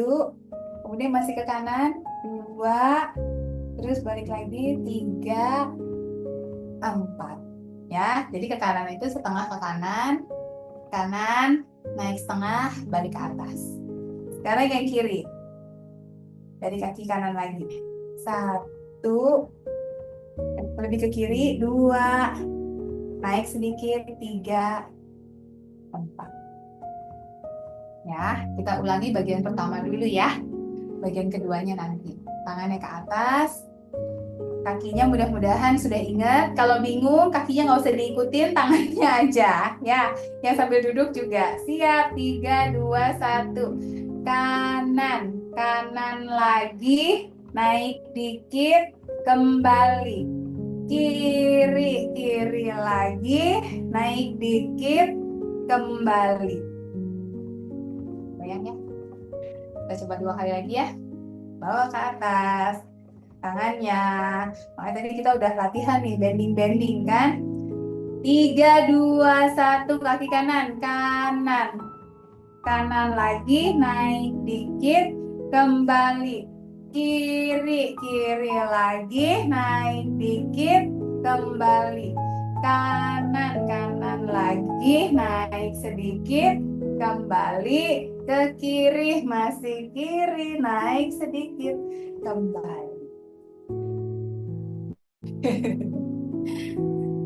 kemudian masih ke kanan, 2, terus balik lagi, 3, 4. Ya, jadi ke kanan itu setengah ke kanan, naik setengah, balik ke atas. Sekarang yang kiri, dari kaki kanan lagi. 1, lebih ke kiri, 2, naik sedikit, 3, 4. Ya, kita ulangi bagian pertama dulu ya. Bagian keduanya nanti. Tangannya ke atas. Kakinya mudah-mudahan sudah ingat. Kalau bingung, kakinya nggak usah diikutin, tangannya aja. Ya, yang sambil duduk juga. Siap, 3, 2, 1. Kanan, kanan lagi. Naik dikit, kembali. Kiri, kiri lagi. Naik dikit, kembali. Bayang ya. Kita coba 2 kali lagi ya. Bawa ke atas tangannya. Makanya tadi kita udah latihan nih bending-bending kan. 3, 2, 1. Kaki kanan, kanan lagi, naik dikit, kembali. Kiri, kiri lagi, naik dikit, kembali. Kanan, kanan lagi, naik sedikit, kembali. Ke kiri, masih kiri, naik sedikit, kembali.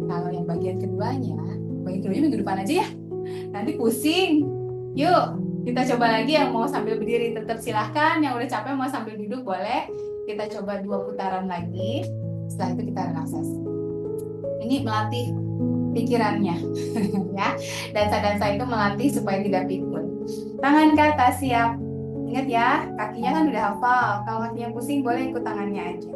Kalau yang bagian keduanya minggu depan aja ya. Nanti pusing. Yuk, kita coba lagi yang mau sambil berdiri tetap silahkan. Yang udah capek mau sambil duduk boleh. Kita coba 2 putaran lagi. Setelah itu kita relaksasi. Ini melatih pikirannya, ya. Dansa-dansa itu melatih supaya tidak pikun. Tangan ke atas, siap. Ingat ya, kakinya kan udah hafal. Kalau kakinya pusing boleh ikut tangannya aja.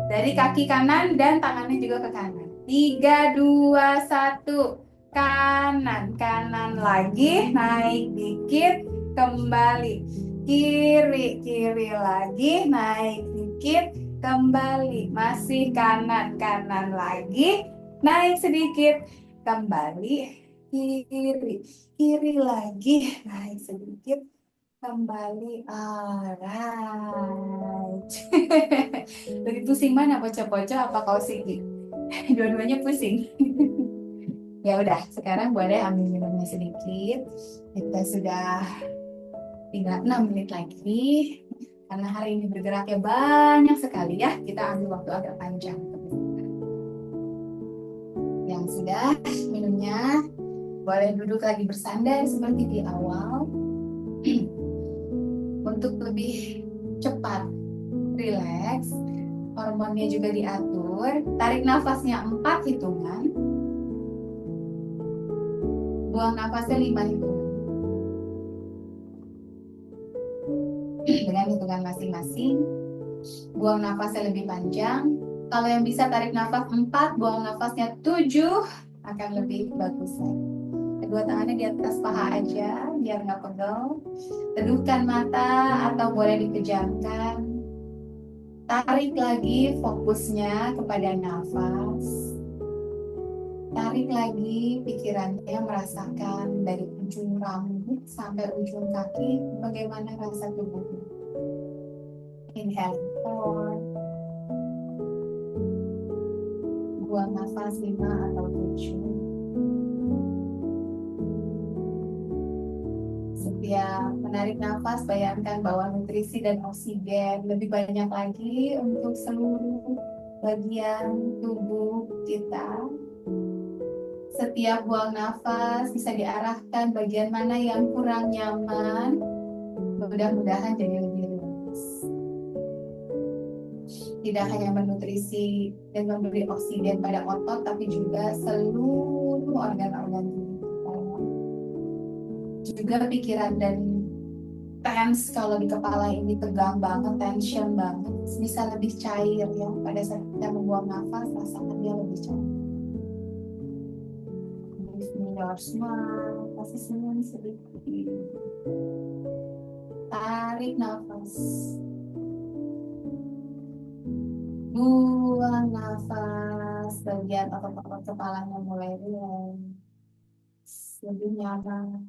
Dari kaki kanan dan tangannya juga ke kanan. 3, 2, 1. Kanan, kanan lagi, naik dikit, kembali. Kiri, kiri lagi, naik dikit, kembali. Masih kanan, kanan lagi, naik sedikit, kembali. Kiri, kiri lagi, naik sedikit, kembali. Alright. Lebih pusing mana, pocok-pocok apa kausiki? Dua-duanya pusing. Ya udah, sekarang boleh ambil minumnya sedikit. Kita sudah tinggal 6 menit lagi. Karena hari ini bergeraknya banyak sekali ya, kita ambil waktu agak panjang. Yang sudah minumnya, boleh duduk lagi bersandar seperti di awal. Untuk lebih cepat rileks, hormonnya juga diatur. Tarik nafasnya 4 hitungan, buang nafasnya 5 hitungan. Dengan hitungan masing-masing, buang nafasnya lebih panjang. Kalau yang bisa tarik nafas 4, buang nafasnya 7, akan lebih bagus. Kedua tangannya di atas paha aja, biar nggak pegel. Teduhkan mata atau boleh dipejamkan. Tarik lagi fokusnya kepada nafas. Tarik lagi pikirannya, merasakan dari ujung rambut sampai ujung kaki bagaimana rasa tubuhnya. Inhale 4, buang nafas 5 atau 7. Setiap menarik nafas, bayangkan bahwa nutrisi dan oksigen lebih banyak lagi untuk seluruh bagian tubuh kita. Setiap buang nafas bisa diarahkan bagian mana yang kurang nyaman. Mudah-mudahan jadi lebih rileks. Tidak hanya menutrisi dan memberi oksigen pada otot, tapi juga seluruh organ-organ tubuh kita. Juga pikiran dan tense, kalau di kepala ini tegang banget, tension banget, bisa lebih cair ya. Pada saat kita membuang nafas, rasakan dia lebih cair. Your smile, kasih senyum sedikit. Tarik nafas, buang nafas. Bagian otot-otot kepalanya mulai rileks, lebih nyaman.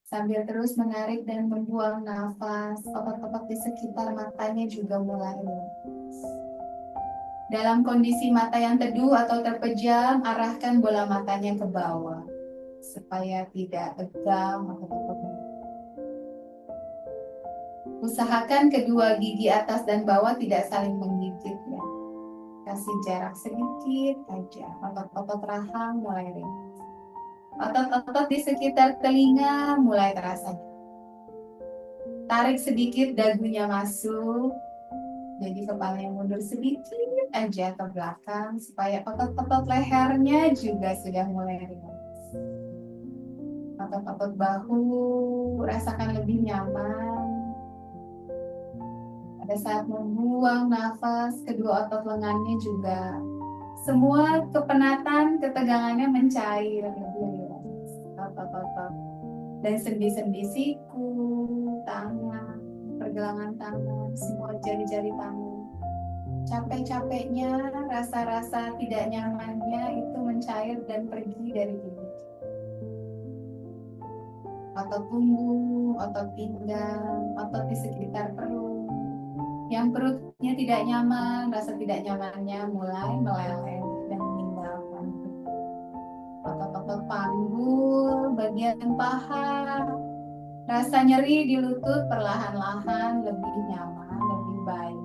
Sambil terus menarik dan membuang nafas, otot-otot di sekitar matanya juga mulai rileks. Dalam kondisi mata yang teduh atau terpejam, arahkan bola matanya ke bawah supaya tidak tegang atau terpejam. Usahakan kedua gigi atas dan bawah tidak saling menggigit ya. Kasih jarak sedikit aja. Otot-otot rahang mulai rileks. Otot-otot di sekitar telinga mulai terasa. Tarik sedikit dagunya masuk. Jadi kepalanya mundur sedikit aja ke belakang supaya otot-otot lehernya juga sudah mulai rileks. Otot-otot bahu rasakan lebih nyaman. Pada saat membuang nafas, kedua otot lengannya juga semua kepenatan, ketegangannya mencair lebih rileks. Otot-otot dan sendi-sendi siku, tangan, pergelangan tangan, semua jari-jari tangan. Capek-capeknya, rasa-rasa tidak nyamannya itu mencair dan pergi dari tubuh. Otot punggung, otot pinggang, otot di sekitar perut. Yang perutnya tidak nyaman, rasa tidak nyamannya mulai meleleh dan meninggalkan. Otot-otot panggul, bagian paha, rasa nyeri di lutut perlahan-lahan lebih nyaman, lebih baik.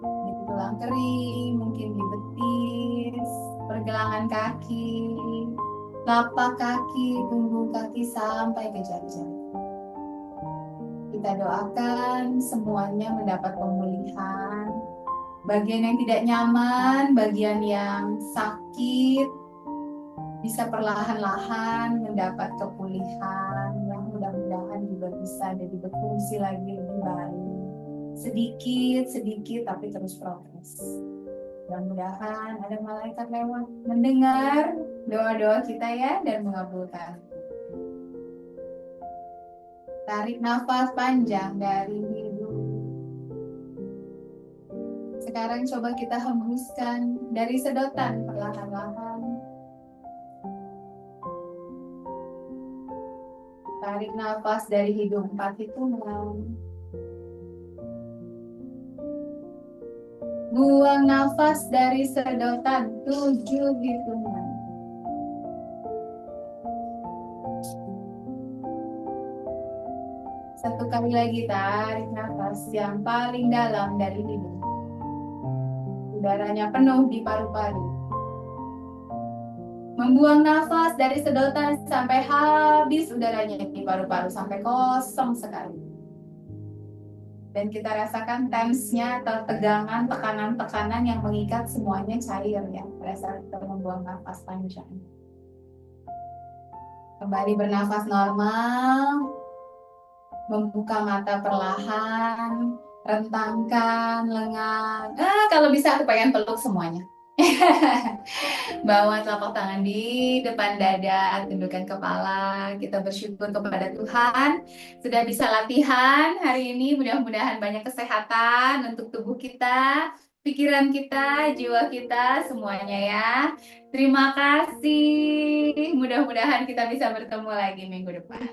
Di tulang kering, mungkin di betis, pergelangan kaki, telapak kaki, punggung kaki sampai ke jari-jari. Kita doakan semuanya mendapat pemulihan. Bagian yang tidak nyaman, bagian yang sakit, bisa perlahan-lahan mendapat kepulihan, yang mudah-mudahan juga bisa jadi berfungsi lagi lebih baik. Sedikit-sedikit tapi terus progres. Mudah-mudahan ada malaikat lewat mendengar doa-doa kita ya dan mengabulkan. Tarik nafas panjang dari hidung. Sekarang coba kita hembuskan dari sedotan perlahan-lahan. Tarik nafas dari hidung 4 hitungan. Buang nafas dari sedotan 7 hitungan. sekali lagi tarik nafas yang paling dalam dari hidung. Udaranya penuh di paru-paru. Membuang nafas dari sedotan sampai habis udaranya di paru-paru, sampai kosong sekali. Dan kita rasakan tensnya atau tegangan, tekanan-tekanan yang mengikat semuanya cair ya pada saat kita membuang nafas panjang. Kembali bernafas normal, membuka mata perlahan, rentangkan lengan. Kalau bisa aku pengen peluk semuanya. Bawa telapak tangan di depan dada, tundukkan kepala. Kita bersyukur kepada Tuhan sudah bisa latihan hari ini. Mudah-mudahan banyak kesehatan untuk tubuh kita, pikiran kita, jiwa kita, semuanya ya. Terima kasih. Mudah-mudahan kita bisa bertemu lagi minggu depan.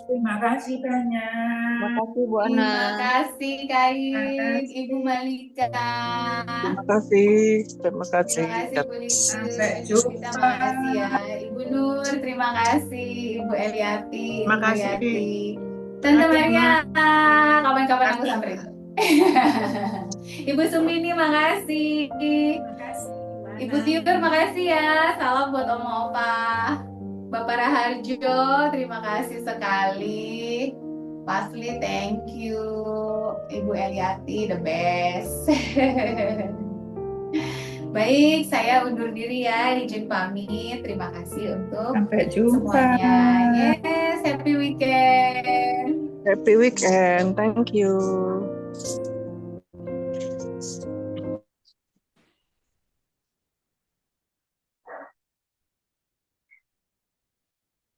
Terima kasih banyak. Terima kasih Bu Ana. Terima kasih Kain, Ibu Malika. Terima kasih. Terima kasih Bu Lisu. Sampai jumpa. Terima kasih ya Ibu Nur. Terima kasih Ibu Eliati. Terima Ibu kasih. Yati. Tante Maria, kapan-kapan aku samperin. Ibu Sumini, makasih. Ibu Tiur, makasih ya. Salam buat Oma Opa. Bapak Raharjo, terima kasih sekali. Pasli, thank you. Ibu Eliati, the best. Baik, saya undur diri ya, izin pamit. Terima kasih untuk Sampai jumpa. semuanya. Yes, happy weekend. Happy weekend. Thank you.